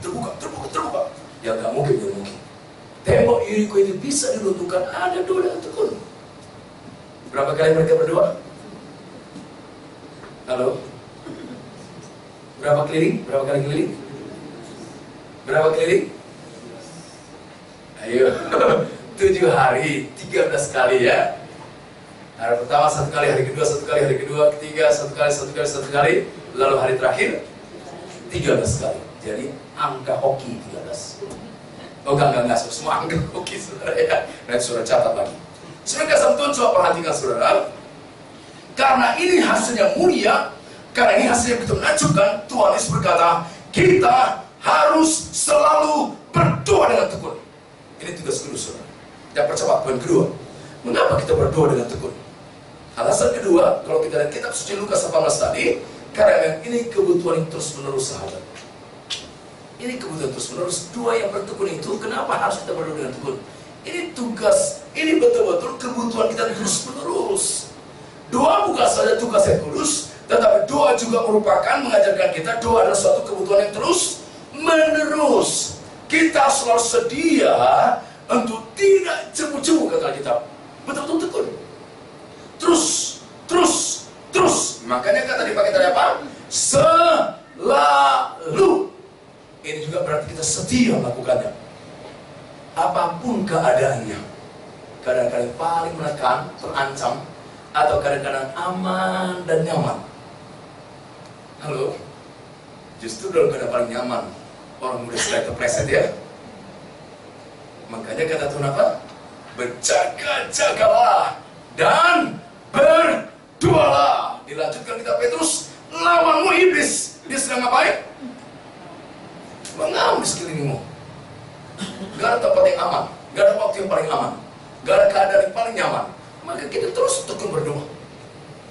Terbuka. Ya nggak mungkin. Tembok Yeriko itu bisa diruntuhkan, ada doa dengan tekun. Berapa kali mereka berdoa? Halo? Berapa kali keliling? Ayo, 7 hari, 13 kali ya. Hari pertama 1 kali, hari kedua 1 kali, hari kedua ketiga 1 kali, lalu hari terakhir 13 kali. Jadi angka hoki 13. Oh enggak, semua angka hoki saudara ya. Nanti saudara catat lagi. Semoga Tuhan coba perhatikan saudara. Karena ini hasilnya mulia, karena ini hasilnya begitu menakjubkan, Tuhan Yesus berkata, kita harus selalu berdoa dengan tekun. Ini tugas kudus saudara. Dan percepat poin kedua. Mengapa kita berdoa dengan tekun? Alasan kedua, kalau kita lihat kitab suci Lukas 18 tadi, karena ini kebutuhan yang terus menerus sahabat. Ini kebutuhan terus menerus. Doa yang bertekun itu, kenapa harus kita berdoa dengan tekun? Ini tugas, ini betul-betul kebutuhan kita terus menerus. Doa bukan saja tugas yang kudus, tetapi doa juga merupakan mengajarkan kita doa adalah suatu kebutuhan yang terus menerus. Kita selalu sedia untuk tidak jemu-jemu kata kita. Betul-betul tekun. Terus. Makanya kata dipakai tadi apa? Selalu. Ini juga berarti kita setia melakukannya. Apapun keadaannya. Kadang-kadang paling menekan, terancam, atau kadang-kadang aman dan nyaman? Halo? Justru dalam keadaan paling nyaman, orang muda sekali terpleset ya. Makanya kata Tuhan apa? Berjaga-jagalah dan berdoalah. Dilanjutkan kita Petrus, lawanmu iblis. Dia sedang ngapain? Mengaum di sekelilingmu. Gak ada tempat yang aman, gak ada waktu yang paling aman, gak ada keadaan yang paling nyaman. Maka kita terus tekun berdoa.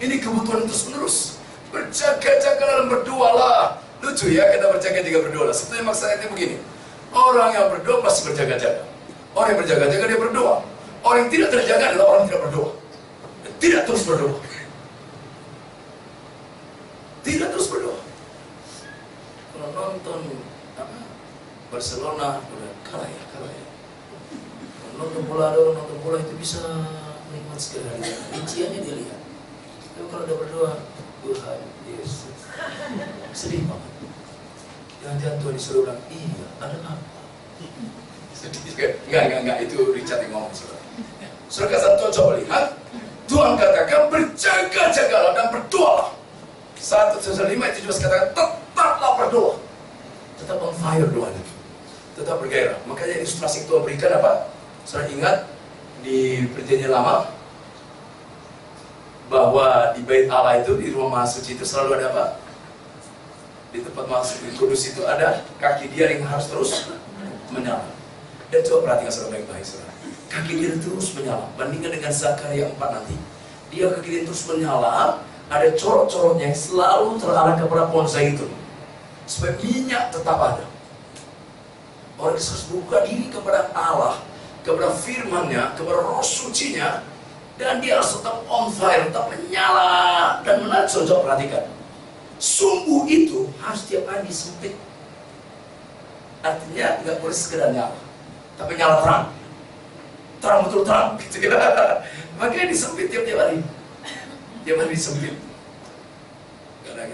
Ini kebutuhan terus menerus. Berjaga-jaga dan berdoalah. Lucu ya, kita berjaga-jaga berdoa. Sebetulnya maksudnya begini, orang yang berdoa pasti berjaga-jaga. Orang yang berjaga-jaga dia berdoa. Orang yang tidak terjaga adalah orang yang tidak berdoa. Tidak terus berdoa. Tidak terus berdoa. Kalau nonton Barcelona udah kalah ya. Kalau nonton bola itu bisa menikmati sekali. Rinciannya dia lihat. Tapi kalau udah berdoa, Tuhan Yesus, sedih banget. Jangan-jangan Tuhan disuruh bilang, iya, ada apa? Sedih juga. Enggak, itu Richard yang ngomong, saudara. Saudara kasih Tuhan coba lihat, Tuhan katakan berjaga-jagalah dan berdoalah. 1:5 itu juga katakan tetaplah berdoa. Tetap on fire doanya. Tetap bergairah. Makanya ilustrasi Tuhan berikan apa? Saudara ingat di Perjanjian Lama bahwa di Bait Allah itu, di rumah Maha Suci itu selalu ada apa? Di tempat Maha Suci Kudus itu ada kaki dia yang harus terus menyala. Dan coba perhatikan saudara baik-baik, saudara. Kaki dia terus menyala. Bandingkan dengan Zakaria 4 nanti, dia kaki dia terus menyala. Ada corot-corotnya yang selalu terarah kepada pohon zaitun, supaya minyak tetap ada. Orang harus buka diri kepada Allah, kepada firman-Nya, kepada roh suci-Nya, dan dia harus tetap on fire, tetap menyala dan menarik. Coba perhatikan, sumbu itu harus tiap hari disempit. Artinya nggak boleh sekedar nyala, tapi nyala terang betul terang. Gitu ya. Makanya disempit tiap hari. Tiap hari disempit.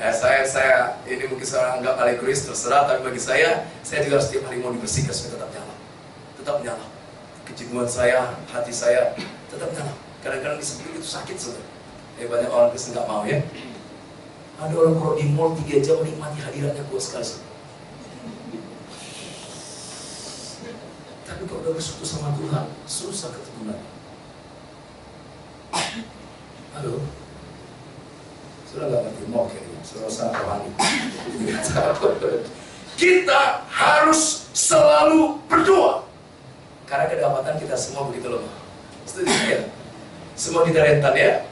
Saya ini mungkin saya anggap alegoris terserah, tapi bagi saya juga harus setiap hari mau dibersihkan supaya tetap nyala. Kejenuhan saya, hati saya tetap nyala. Kadang-kadang disempit itu sakit saudara. Banyak orang Kristen nggak mau ya. Ada orang kalau di mall 3 jam menikmati hadiratnya puas sekali saudara. Tapi kalau udah bersekutu sama Tuhan, susah ketemuan. Halo. Sudah nggak ngerti mau kayaknya, sudah sangat rohani. Kita harus selalu berdoa, karena kedapatan kita semua begitu lemah. Setuju ya? Semua kita rentan ya?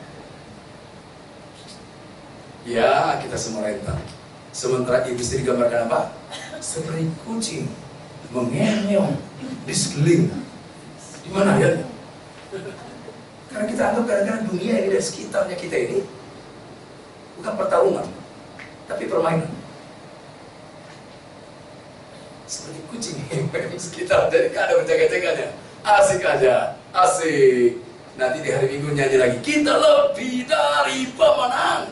Ya, kita semua rentan. Sementara iblis digambarkan apa? Seperti kucing mengeong di sekeliling. Di mana ya? Karena kita anggap kadang-kadang dunia ini dan sekitarnya kita ini bukan pertarungan, tapi permainan. Seperti kucing yang sekitar, jadi gak ada menjaga-jaganya. Asik aja, asik. Nanti di hari Minggu nyanyi lagi, kita lebih dari pemenang.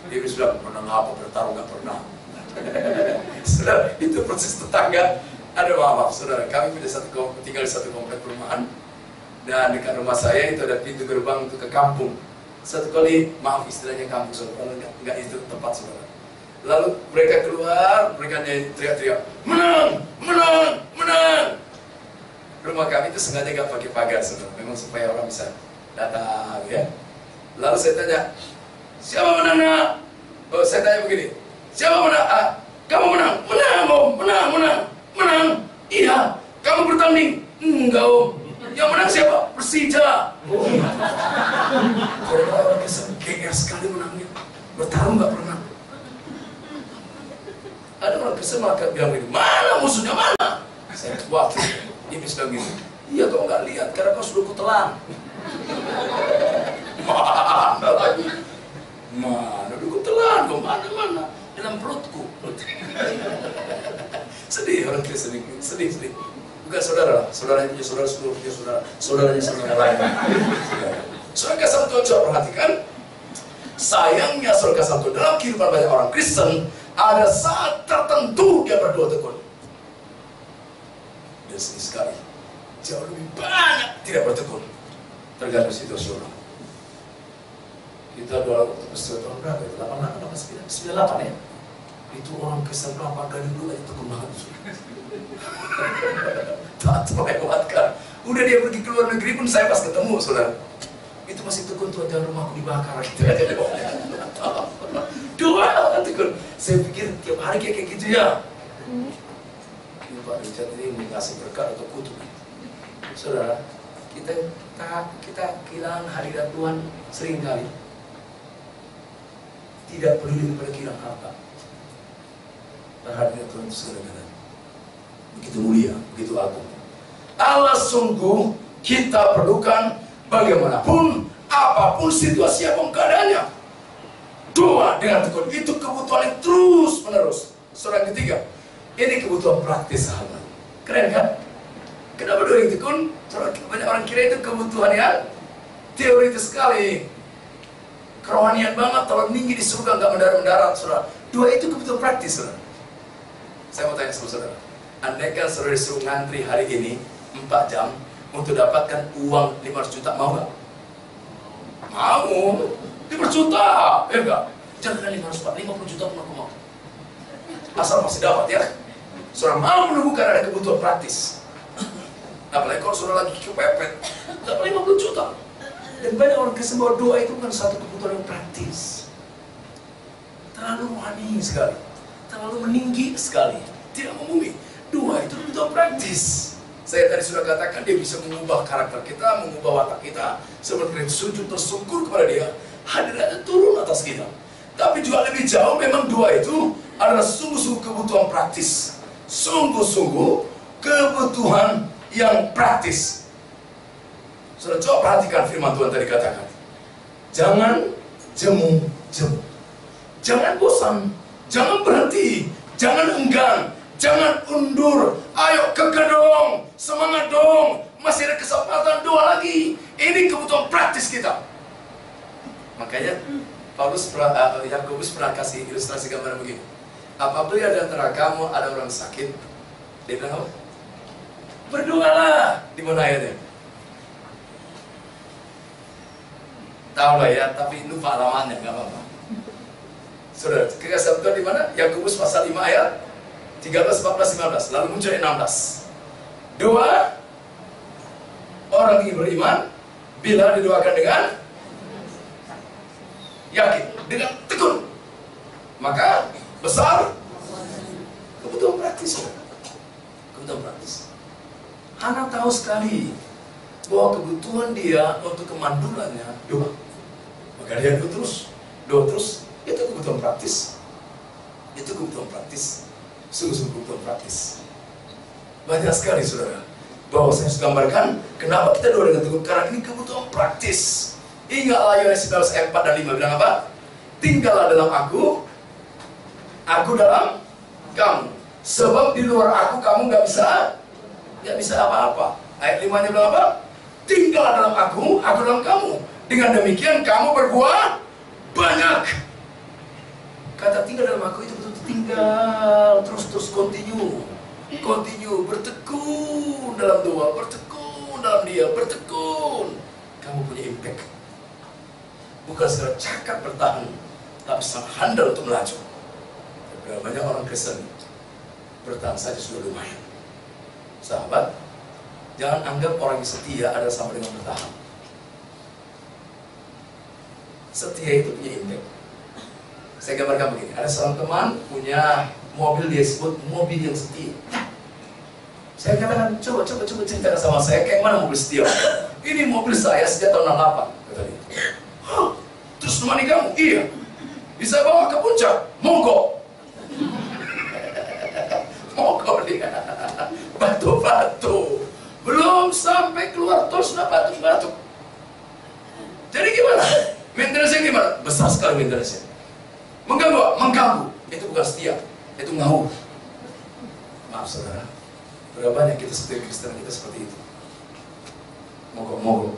Dia sudah menang apa, bertarung gak pernah. Saudara, itu proses tetangga. Ada maaf, saudara, kami punya tinggal di satu komplek perumahan, dan dekat rumah saya itu ada pintu gerbang untuk ke kampung. Satu kali, maaf istilahnya kampung saudara, enggak itu tempat saudara. Lalu mereka keluar, mereka teriak-teriak, menang, menang, menang. Rumah kami itu sengaja nggak pakai pagar saudara, memang supaya orang bisa datang ya. Lalu saya tanya, siapa menang nak? Oh, saya tanya begini, siapa menang? Ah, kamu menang, menang om, menang, menang, menang. Iya, kamu bertanding? Enggak om. Yang menang siapa? Persija. Orang Kristen GR sekali menangnya, bertarung nggak pernah. Ada orang Kristen malah bilang begini, mana musuhnya mana? Saya waktu ini sedang gitu. Iya kau nggak lihat karena kau sudah kutelan. Mana lagi? Mana udah kutelan? Kau mana dalam perutku. Sedih orang Kristen ini, sedih. Bukan saudara, saudaranya punya saudara, punya saudara, saudaranya saudara lain. Saudara kasih Tuhan, coba perhatikan. Sayangnya saudara kasih Tuhan, dalam kehidupan banyak orang Kristen, ada saat tertentu dia berdoa tekun. Dan sedih sekali, jauh lebih banyak tidak bertekun. tergantung situasional. Kita dua waktu tahun berapa itu? 98 ya? Itu orang Kristen berapa dari dulu itu banget. Tak terlewatkan. Udah dia pergi ke luar negeri pun saya pas ketemu, saudara. Itu masih tekun Tuhan, jangan rumahku dibakar gitu aja. Doa tekun. Saya pikir tiap hari kayak gitu ya. Pak Richard ini dikasih berkat atau kutuk. Saudara, kita kehilangan hadirat Tuhan sering kali. Tidak peduli kepada kehilangan harta. Hadirat Tuhan itu segala-galanya. Begitu mulia, begitu agung. Allah sungguh kita perlukan bagaimanapun, apapun situasi, apapun keadaannya. Doa dengan tekun itu kebutuhan yang terus menerus. Saudara, yang ketiga, ini kebutuhan praktis, sahabat. Keren kan? Kenapa doa yang tekun? Banyak orang kira itu kebutuhan yang teoritis sekali. Kerohanian banget, terlalu tinggi di surga, nggak mendarat-mendarat, saudara. Doa itu kebutuhan praktis, saudara. Saya mau tanya sama saudara, andaikan saudara disuruh ngantri hari ini 4 jam untuk dapatkan uang 500 juta, mau nggak? Mau. 500 juta, ya enggak? Jangan 500 Pak, 50 juta pun aku mau. Asal masih dapat ya. Saudara mau menunggu karena ada kebutuhan praktis. Apalagi kalau saudara lagi kepepet, dapat 50 juta. Dan banyak orang Kristen bahwa doa itu bukan satu kebutuhan yang praktis. Terlalu rohani sekali, terlalu meninggi sekali, tidak membumi. Doa itu kebutuhan praktis. Saya tadi sudah katakan dia bisa mengubah karakter kita, mengubah watak kita. Seperti sujud tersungkur kepada dia, hadiratnya turun atas kita. Tapi juga lebih jauh, memang doa itu adalah sungguh-sungguh kebutuhan praktis. Sungguh-sungguh kebutuhan yang praktis. Sudah coba perhatikan firman Tuhan tadi katakan. Jangan jemu-jemu. Jangan bosan. Jangan berhenti. Jangan enggan. Jangan undur. Ayo kekeh dong. Semangat dong. Masih ada kesempatan, doa lagi. Ini kebutuhan praktis kita. Makanya Yakobus pernah kasih ilustrasi gambar begini. Apabila di antara kamu ada orang sakit, dia bilang apa? Berdoalah. Di mana ayatnya? Tahu lah ya, tapi lupa halamannya, nggak apa-apa. Saudara, kekasih Tuhan di mana? Yakobus pasal 5 ayat 13, 14, 15. Lalu muncul 16. Doa orang ingin beriman bila didoakan dengan yakin, dengan tekun, maka besar kebutuhan praktis. Kebutuhan praktis. Hana tahu sekali bahwa kebutuhan dia untuk kemandulannya doa. Maka dia doa terus. Itu kebutuhan praktis. Itu kebutuhan praktis. Sungguh-sungguh kebutuhan praktis. Banyak sekali saudara. Bahwa saya harus gambarkan kenapa kita doa dengan tekun. Karena ini kebutuhan praktis. Ingatlah Yohanes 4 dan 5 bilang apa? Tinggallah dalam aku dalam kamu. Sebab di luar aku kamu nggak bisa apa-apa. Ayat 5-nya bilang apa? Tinggallah dalam aku dalam kamu. Dengan demikian kamu berbuah banyak. Kata tinggal dalam aku itu betul-betul tinggal, terus continue, bertekun dalam doa, bertekun dalam dia, bertekun. Kamu punya impact. Bukan secara cakap bertahan, tapi sangat handal untuk melaju. Banyak orang Kristen bertahan saja sudah lumayan. Sahabat, jangan anggap orang yang setia adalah sama dengan bertahan. Setia itu punya impact. Saya gambarkan begini, ada seorang teman punya mobil, dia sebut mobil yang setia. Saya katakan, coba ceritakan sama saya, kayak mana mobil setia? Ini mobil saya sejak tahun 68, kata dia. Hah? Terus temani kamu? Iya. Bisa bawa ke puncak? Monggo. Monggo dia. Batu-batu. Belum sampai keluar tol sudah batu-batu. Jadi gimana? Maintenance-nya gimana? Besar sekali maintenance-nya. Mengganggu. Itu bukan setia, itu ngawur. Maaf saudara, berapa banyak kita seperti Kristen kita seperti itu. Mogok.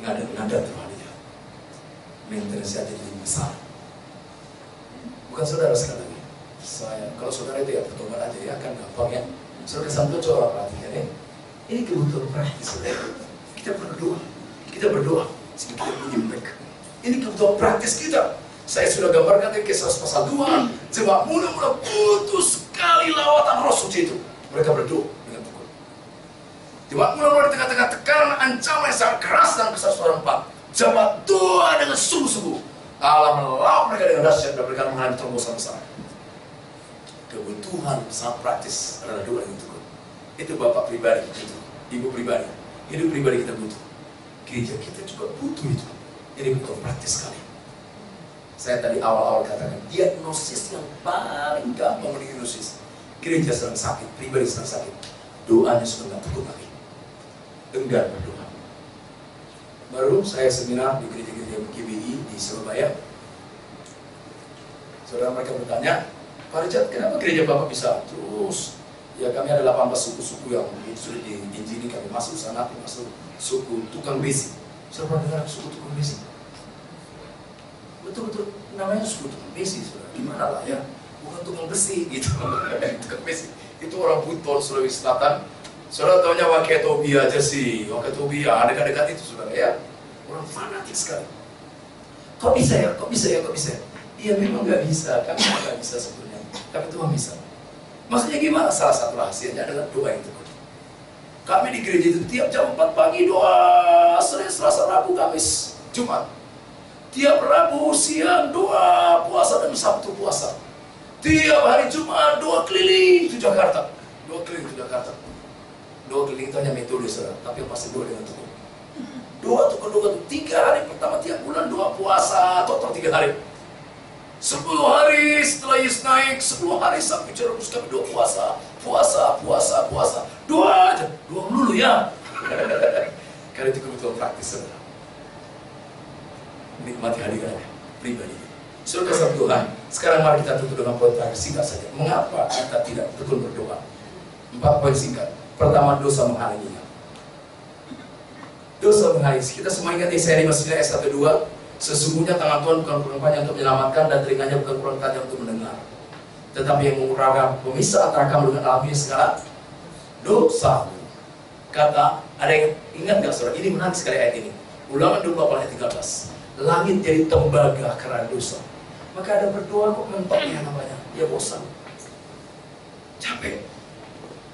Ngada terhadapnya. Maintenance-nya jadi besar. Bukan saudara sekali lagi. Kalau saudara itu ya bertobat aja ya, kan gampang ya. Saudara sampai coba perhatikan ya. Ini kebutuhan praktis saudara. kita berdoa. Kita berdoa, sehingga kita menyimpek. Ini kebutuhan praktis kita. Saya sudah gambarkan di Kisah pasal 2. Jemaat muda-muda butuh sekali lawatan Roh Suci itu. Mereka berdoa dengan tekun. Jemaat muda-muda di tengah-tengah tekanan ancaman yang sangat keras dalam Kisah 4. Jemaat doa dengan sungguh-sungguh. Allah melawat mereka dengan dahsyat dan mereka mengalami terobosan besar. Kebutuhan sangat praktis adalah doa dengan tekun. Itu bapak pribadi, itu ibu pribadi, hidup pribadi kita butuh. Gereja kita juga butuh itu. Ini betul praktis sekali. Saya tadi awal-awal katakan, diagnosis yang paling gampang mendiagnosis. Gereja sedang sakit, pribadi sedang sakit. Doanya sudah tidak tekun lagi. Enggan berdoa. Baru saya seminar di gereja-gereja GBI di Surabaya. Saudara mereka bertanya, Pak Richard, kenapa gereja Bapak bisa terus? Ya kami ada 18 suku-suku yang sudah diinjini, kami masuk sana, kami masuk suku tukang besi. Saya pernah dengar suku tukang besi. Betul-betul namanya suku tukang besi, saudara. Gimana lah ya? Bukan tukang besi gitu. Tukang besi itu orang Buton, Sulawesi Selatan. Saudara tahunya Waketobi aja sih. Waketobi ya dekat-dekat itu, saudara ya. Orang fanatik sekali. Kok bisa ya? Kok bisa ya? Kok bisa ya? Iya memang nggak bisa. Kami nggak bisa sebetulnya. Tapi Tuhan bisa. Maksudnya gimana? Salah satu rahasianya adalah doa yang tekun. Kami di gereja itu tiap jam 4 pagi doa, Senin, Selasa, Rabu, Kamis, Jumat. Tiap Rabu siang doa puasa dan Sabtu puasa. Tiap hari Jumat doa keliling ke Jakarta. Doa keliling ke Jakarta. Doa keliling itu hanya metode, saudara, tapi yang pasti doa dengan tekun. Doa tekun 3 hari pertama tiap bulan doa puasa, total 3 hari. 10 hari setelah Yesus naik, 10 hari sampai Jerusalem kami doa puasa. Doa aja, doa dulu ya. Karena itu kebutuhan praktis, saudara. Nikmati hadirannya pribadi. Saudara kasih Tuhan, sekarang mari kita tutup dengan poin terakhir singkat saja. Mengapa kita tidak tekun berdoa? 4 poin singkat. Pertama, dosa menghalanginya. Dosa menghalangi. Kita semua ingat Yesaya 59 ayat 1-2. Sesungguhnya tangan Tuhan bukan kurang panjang untuk menyelamatkan dan telinganya bukan kurang tajam untuk mendengar. Tetapi yang mengurangkan pemisah antara kamu dengan Allah segala dosa. Kata, ada yang ingat gak saudara? Ini menarik sekali ayat ini. Ulangan 28 ayat 13. Langit jadi tembaga karena dosa. Maka ada berdoa kok mentok ya namanya. Ya bosan. Capek.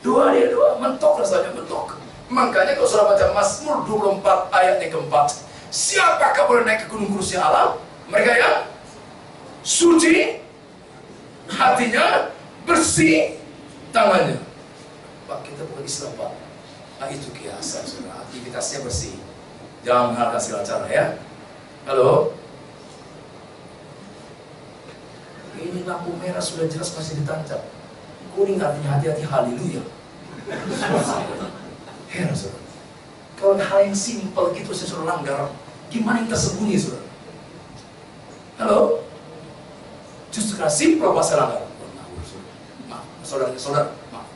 Doa dia doa, mentok rasanya mentok. Makanya kalau saudara baca Mazmur 24 ayat yang keempat, siapakah boleh naik ke gunung kudusnya Allah? Mereka yang suci hatinya, bersih tangannya. Pak, kita bukan Islam, Pak. Nah, itu kiasan, saudara. Aktivitasnya bersih. Jangan menghargai segala cara ya. Halo? Ini lampu merah sudah jelas masih ditancap. Kuning artinya hati-hati, haleluya. Heran, saudara. Kalau hal yang simpel gitu saya suruh langgar, gimana yang tersembunyi, saudara? Halo? Justru karena simpel masalah langgar. Maaf, saudara, maaf.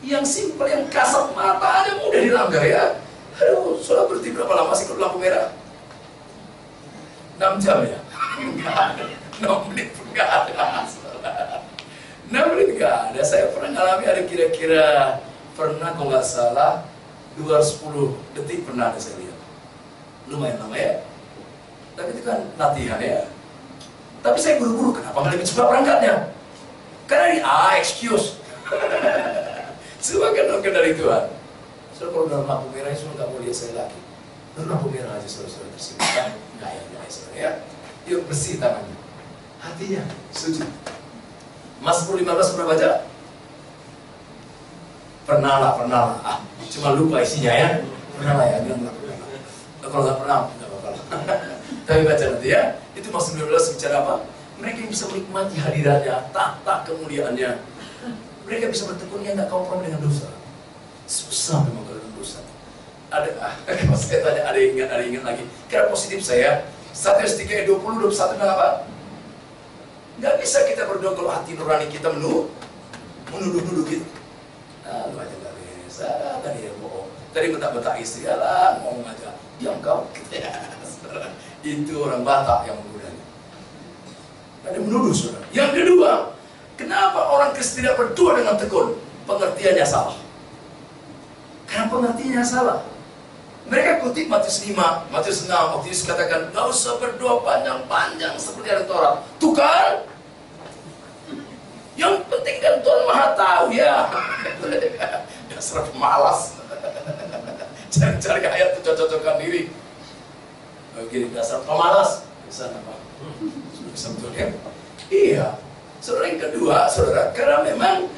Yang simpel, yang kasat mata aja mudah dilanggar ya. Aduh, saudara berhenti berapa lama sih kalau lampu merah? 6 jam ya? Enggak ada. 6 menit pun enggak ada. 6 menit enggak ada. Saya pernah ngalami ada kira-kira, pernah kalau nggak salah 210 detik pernah ada saya lihat. Lumayan lama ya. Tapi itu kan latihan ya. Tapi saya buru-buru, kenapa nggak lebih cepat berangkatnya? Karena ini excuse. Semua kan dari Tuhan. So kalau dalam lampu merah itu nggak mau lihat saya lagi. Dalam lampu merah aja saudara tersebut. Nggak ya saudara ya. Yuk bersih tangannya, hatinya suci. Mazmur 15 pernah baca? Pernah lah. Cuma lupa isinya ya. Pernah lah ya, bilang nggak pernah. Kalau nggak pernah, nggak apa-apa. Tapi baca nanti ya. Itu Mazmur 15 bicara apa? Mereka yang bisa menikmati hadirannya, tahta kemuliaannya. Mereka bisa bertekunnya nggak kompromi dengan dosa. Susah memang kalau dengan dosa. Kalau saya tanya, ada yang ingat lagi. Karena positif saya, 1 Yohanes 3:20, 21 bilang apa? Nggak bisa kita berdoa kalau hati nurani kita menuduh-nuduh gitu. Nah, lu aja nggak bisa, tadi ya bohong. Tadi bentak-bentak istri, alah ngomong aja. Diam kau, gitu ya. Itu orang Batak yang menggunakan. Ada menuduh, saudara. Yang kedua, kenapa orang Kristen tidak berdoa dengan tekun? Pengertiannya salah. Karena pengertiannya salah. Mereka kutip Matius 5, Matius 6, waktu Yesus katakan, gak usah berdoa panjang-panjang seperti ada Taurat. Tuh kan? Yang penting kan Tuhan Maha tahu ya. Dasar pemalas. Cari-cari ayat itu cocok-cocokan diri. Begini, dasar pemalas. Bisa apa? Bisa betul ya? Iya. Saudara, yang kedua, saudara, karena memang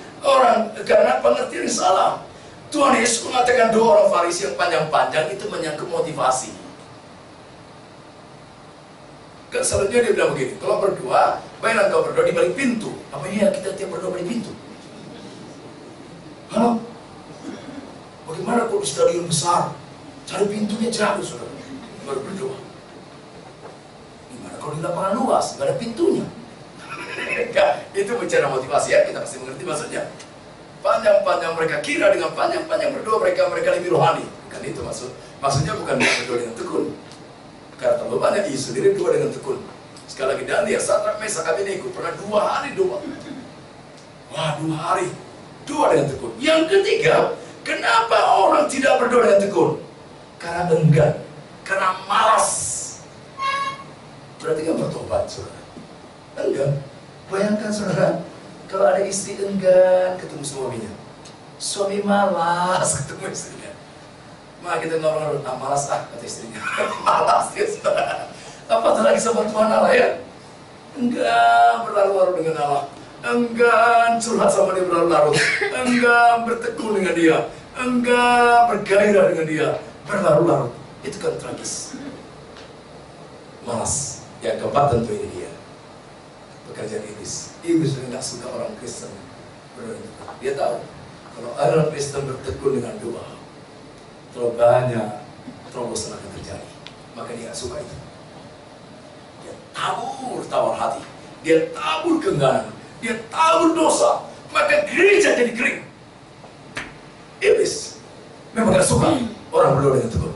karena pengertian yang salah. Tuhan Yesus mengatakan doa orang Farisi yang panjang-panjang itu menyangkut motivasi. Selanjutnya dia bilang begini, kalau berdoa, baiklah kau berdoa di balik pintu. Apa iya kita tiap berdoa balik pintu? Halo? Bagaimana kalau di stadion besar? Cari pintunya jauh, saudara. Baru berdoa. Gimana kalau di lapangan luas, nggak ada pintunya? Itu bicara motivasi ya, kita pasti mengerti maksudnya. Panjang-panjang mereka kira dengan panjang-panjang berdoa mereka lebih rohani. Bukan itu maksudnya bukan berdoa dengan tekun. Karena terlalu banyak isu sendiri doa dengan tekun. Sekali lagi Daniel, Sadrak, Mesak, Abednego pernah 2 hari doa. Wah, 2 hari doa dengan tekun. Yang ketiga, kenapa orang tidak berdoa dengan tekun? Karena enggan, karena malas. Berarti nggak bertobat, saudara. Enggan. Bayangkan saudara, kalau ada istri enggan ketemu suaminya, suami malas ketemu istrinya. Maka kita ngobrol, malas kata istrinya. Malas ya saudara. Apatah lagi sama Tuhan Allah ya. Enggan berlarut-larut dengan Allah, enggan curhat sama dia berlarut-larut, enggan bertekun dengan dia, enggan bergairah dengan dia, berlarut-larut. Itu kan tragis. Malas. Yang keempat tentu ini dia, pekerjaan iblis. Iblis nggak suka orang Kristen berdoa. Dia tahu kalau orang Kristen bertekun dengan doa, terlalu banyak terobosan akan terjadi. Maka dia nggak suka itu. Dia tabur tawar hati, dia tabur keengganan, dia tabur dosa. Maka gereja jadi kering. Iblis memang nggak suka orang berdoa dengan tekun.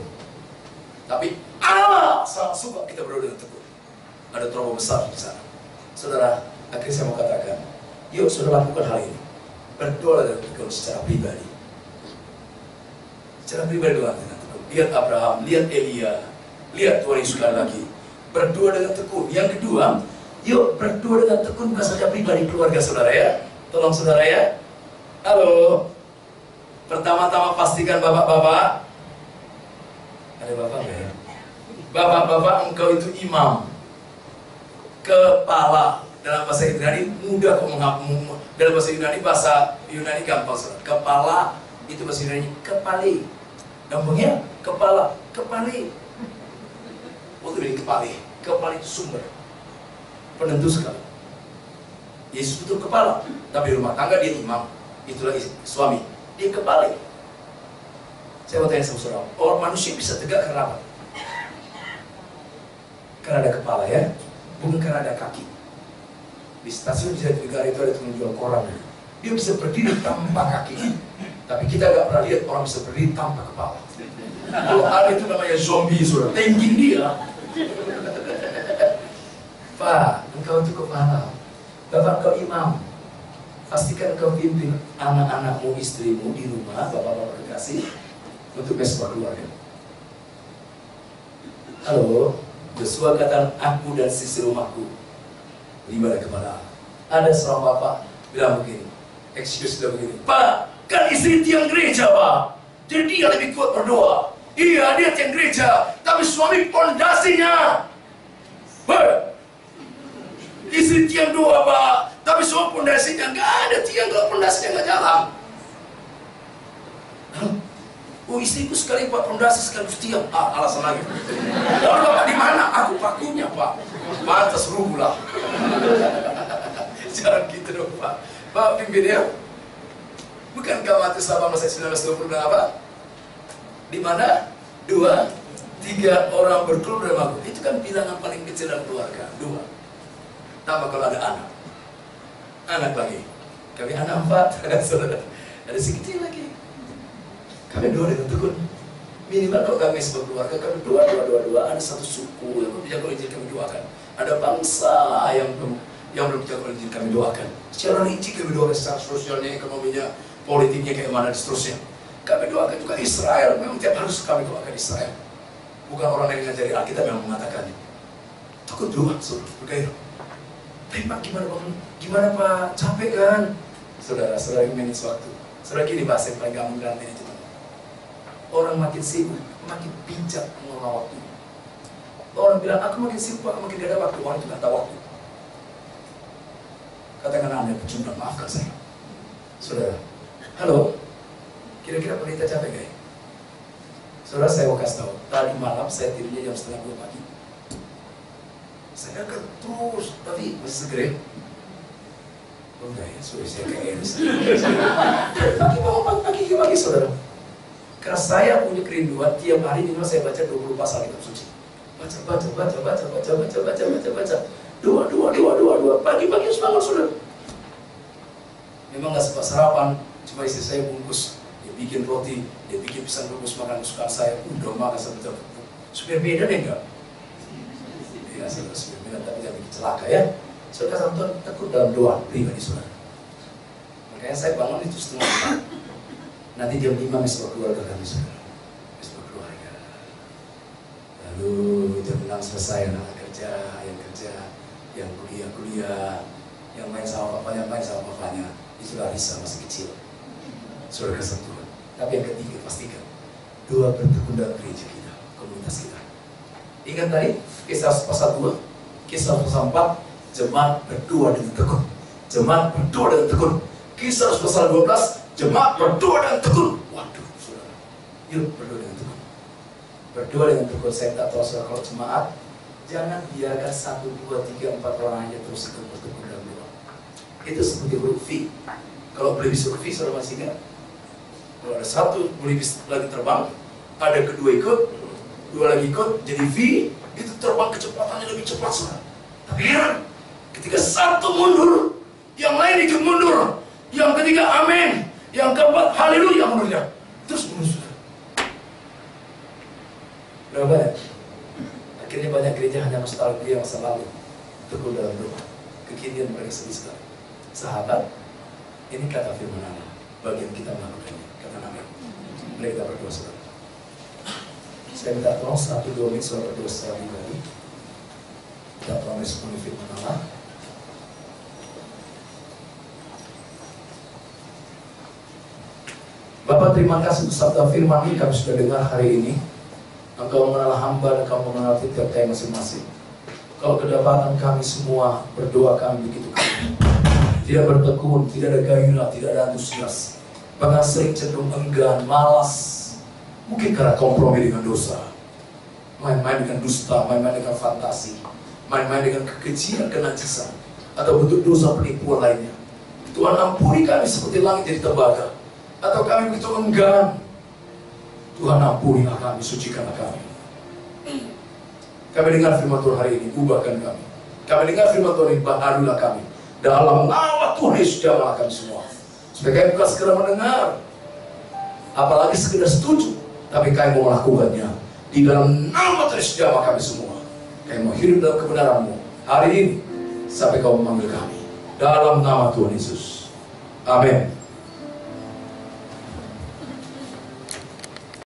Tapi Allah sangat suka kita berdoa dengan tekun. Ada terobosan besar di sana. Saudara, akhirnya saya mau katakan, yuk saudara lakukan hal ini. Berdoa dengan tekun secara pribadi. Secara pribadi doa dengan tekun. Lihat Abraham, lihat Elia, lihat Tuhan Yesus sekali lagi. Berdoa dengan tekun. Yang kedua, yuk berdoa dengan tekun bukan saja pribadi, keluarga saudara ya. Tolong saudara ya. Halo. Pertama-tama pastikan bapak-bapak. Ada bapak ya? Bapak-bapak engkau itu imam. Kepala. Dalam bahasa Yunani mudah kok menghafal. Dalam bahasa Yunani gampang. Kepala itu bahasa Yunani kepali. Gampangnya kepala, kepali. Waktu dari kepali, kepali itu sumber penentu sekali. Yesus itu kepala, tapi di rumah tangga dia imam. Itulah suami, dia kepali. Saya mau tanya sama saudara, orang manusia bisa tegak karena apa? Karena ada kepala ya, bukan karena ada kaki. Di stasiun Jatinegara itu ada tukang jual koran. Dia bisa berdiri tanpa kaki. Tapi kita gak pernah lihat orang bisa berdiri tanpa kepala. Kalau ada itu namanya zombie, saudara. Tengking dia. Pak, engkau itu kepala. Bapak engkau imam. Pastikan engkau pimpin anak-anakmu, istrimu di rumah, bapak-bapak kekasih, untuk sebuah keluarga. Halo, Yosua kata, aku dan sisi rumahku beribadah kepada Allah. Ada seorang bapak bilang begini, excuse dia begini, Pak, kan istri tiang gereja Pak, jadi dia lebih kuat berdoa. Iya, dia tiang gereja, tapi suami pondasinya. Istri tiang doa Pak, tapi suami pondasinya nggak ada tiang, kalau pondasinya nggak jalan. Oh istriku sekali Pak pondasi sekali tiang, alasan lagi. Lalu Bapak di mana? Aku pakunya Pak. Pantas rubuh lah. Jangan gitu dong Pak. Bapak pimpin ya. Bukankah Matius 18:19-20 bilang apa? Di mana 2, 3 orang berkeluarga dalam aku. Itu kan bilangan paling kecil dalam keluarga. 2. Tambah kalau ada anak. Anak lagi. Kami anak 4. Ada si kecil lagi. Kami doa dengan tekun. Minimal kalau kami sebagai keluarga, kami doa. Ada satu suku yang belum jago Injil kami doakan. Ada bangsa yang belum jago Injil kami doakan. Secara rinci kami doakan secara sosialnya, ekonominya, politiknya kayak mana dan seterusnya. Kami doakan juga Israel. Memang tiap harus kami doakan Israel. Bukan orang yang ngajari Alkitab yang mengatakannya. Takut doa, saudara, bergairah. Tapi Pak, gimana Pak? Gimana Pak? Capek kan? Saudara-saudara yang manage waktu. Saudara, gini bahasa yang paling gampang dalam manajemen. Orang makin sibuk, makin bijak mengelola waktu. Orang bilang, aku makin sibuk, aku makin gak ada waktu. Orang itu gak ada waktu. Katakan Anda pecundang, maafkan saya. Saudara, halo? Kira-kira pendeta capek gak ya? Saudara, saya mau kasih tahu. Tadi malam saya tidurnya jam 1:30 pagi. Saya akan terus, tapi masih seger ya? Oh enggak ya, sorry, saya kayak pagi-pagi saudara. Karena saya punya kerinduan, tiap hari minimal saya baca 20 pasal kitab suci. Baca. Dua. Pagi-pagi harus bangun saudara. Memang gak sempat sarapan, cuma istri saya bungkus. Dia bikin roti, dia bikin pisang rebus makan kesukaan saya. Udah makan sampai supaya beda deh enggak? Ya, saudara, supaya beda, tapi jangan bikin celaka ya. Saudara Tuhan takut dalam doa pribadi saudara. Makanya saya bangun itu 3:30. Nanti jam 5 mesbah keluarga kami saudara. Mesbah keluarga. Lalu jam 6 selesai anak kerja, yang kuliah, yang main sama papanya. Itu Larissa masih kecil. Saudara kasih Tuhan. Tapi yang ketiga pastikan doa bertekun dalam gereja kita, komunitas kita. Ingat tadi Kisah pasal 2, Kisah pasal 4. Jemaat berdoa dengan tekun. Jemaat berdoa dengan tekun. Kisah pasal 12, jemaat berdoa dengan tekun. Waduh, saudara. Yuk berdoa dengan tekun. Berdoa dengan tekun. Saya tak tahu saudara, kalau jemaat, jangan biarkan 1, 2, 3, 4 orang aja terus bertekun dalam doa. Itu seperti huruf V. Kalau belibis huruf V, saudara masih ingat? Kalau ada 1 belibis lagi terbang, ada kedua ikut, 2 lagi ikut, jadi V, itu terbang kecepatannya lebih cepat saudara. Tapi heran, ketika 1 mundur, yang lain ikut mundur. Yang ketiga amin, yang keempat haleluya mundurnya. Terus mundur. Berapa ya? Akhirnya banyak gereja hanya nostalgia masa lalu. Tekun dalam doa. Kekinian mereka sedih sekali. Sahabat, ini kata firman Allah. Bagian kita melakukannya. Kata amin. Mari kita berdoa saudara. Saya minta tolong 1-2 menit saudara berdoa secara pribadi. Kita tolong respon firman Allah. Bapak, terima kasih untuk sabda firman ini kami sudah dengar hari ini. Engkau mengenal hamba dan Engkau mengenal tiap kami masing-masing. Kalau kedapatan kami semua berdoa kami begitu kami tidak bertekun, tidak ada gairah, tidak ada antusias, bahkan sering cenderung enggan, malas. Mungkin karena kompromi dengan dosa, main-main dengan dusta, main-main dengan fantasi, main-main dengan kekejian, kenajisan, atau bentuk dosa penipuan lainnya. Tuhan ampuni kami seperti langit jadi tembaga. Atau kami begitu enggan. Tuhan ampunilah kami, sucikanlah kami. Kami dengar firman Tuhan hari ini, ubahkan kami. Kami dengar firman Tuhan ini, baharulah kami. Dalam nama Tuhan Yesus jamahlah kami semua. Supaya kami bukan sekedar mendengar, apalagi sekedar setuju, tapi kami mau melakukannya. Di dalam nama Tuhan Yesus jamah kami semua. Kami mau hidup dalam kebenaran-Mu hari ini sampai Kau memanggil kami. Dalam nama Tuhan Yesus. Amin.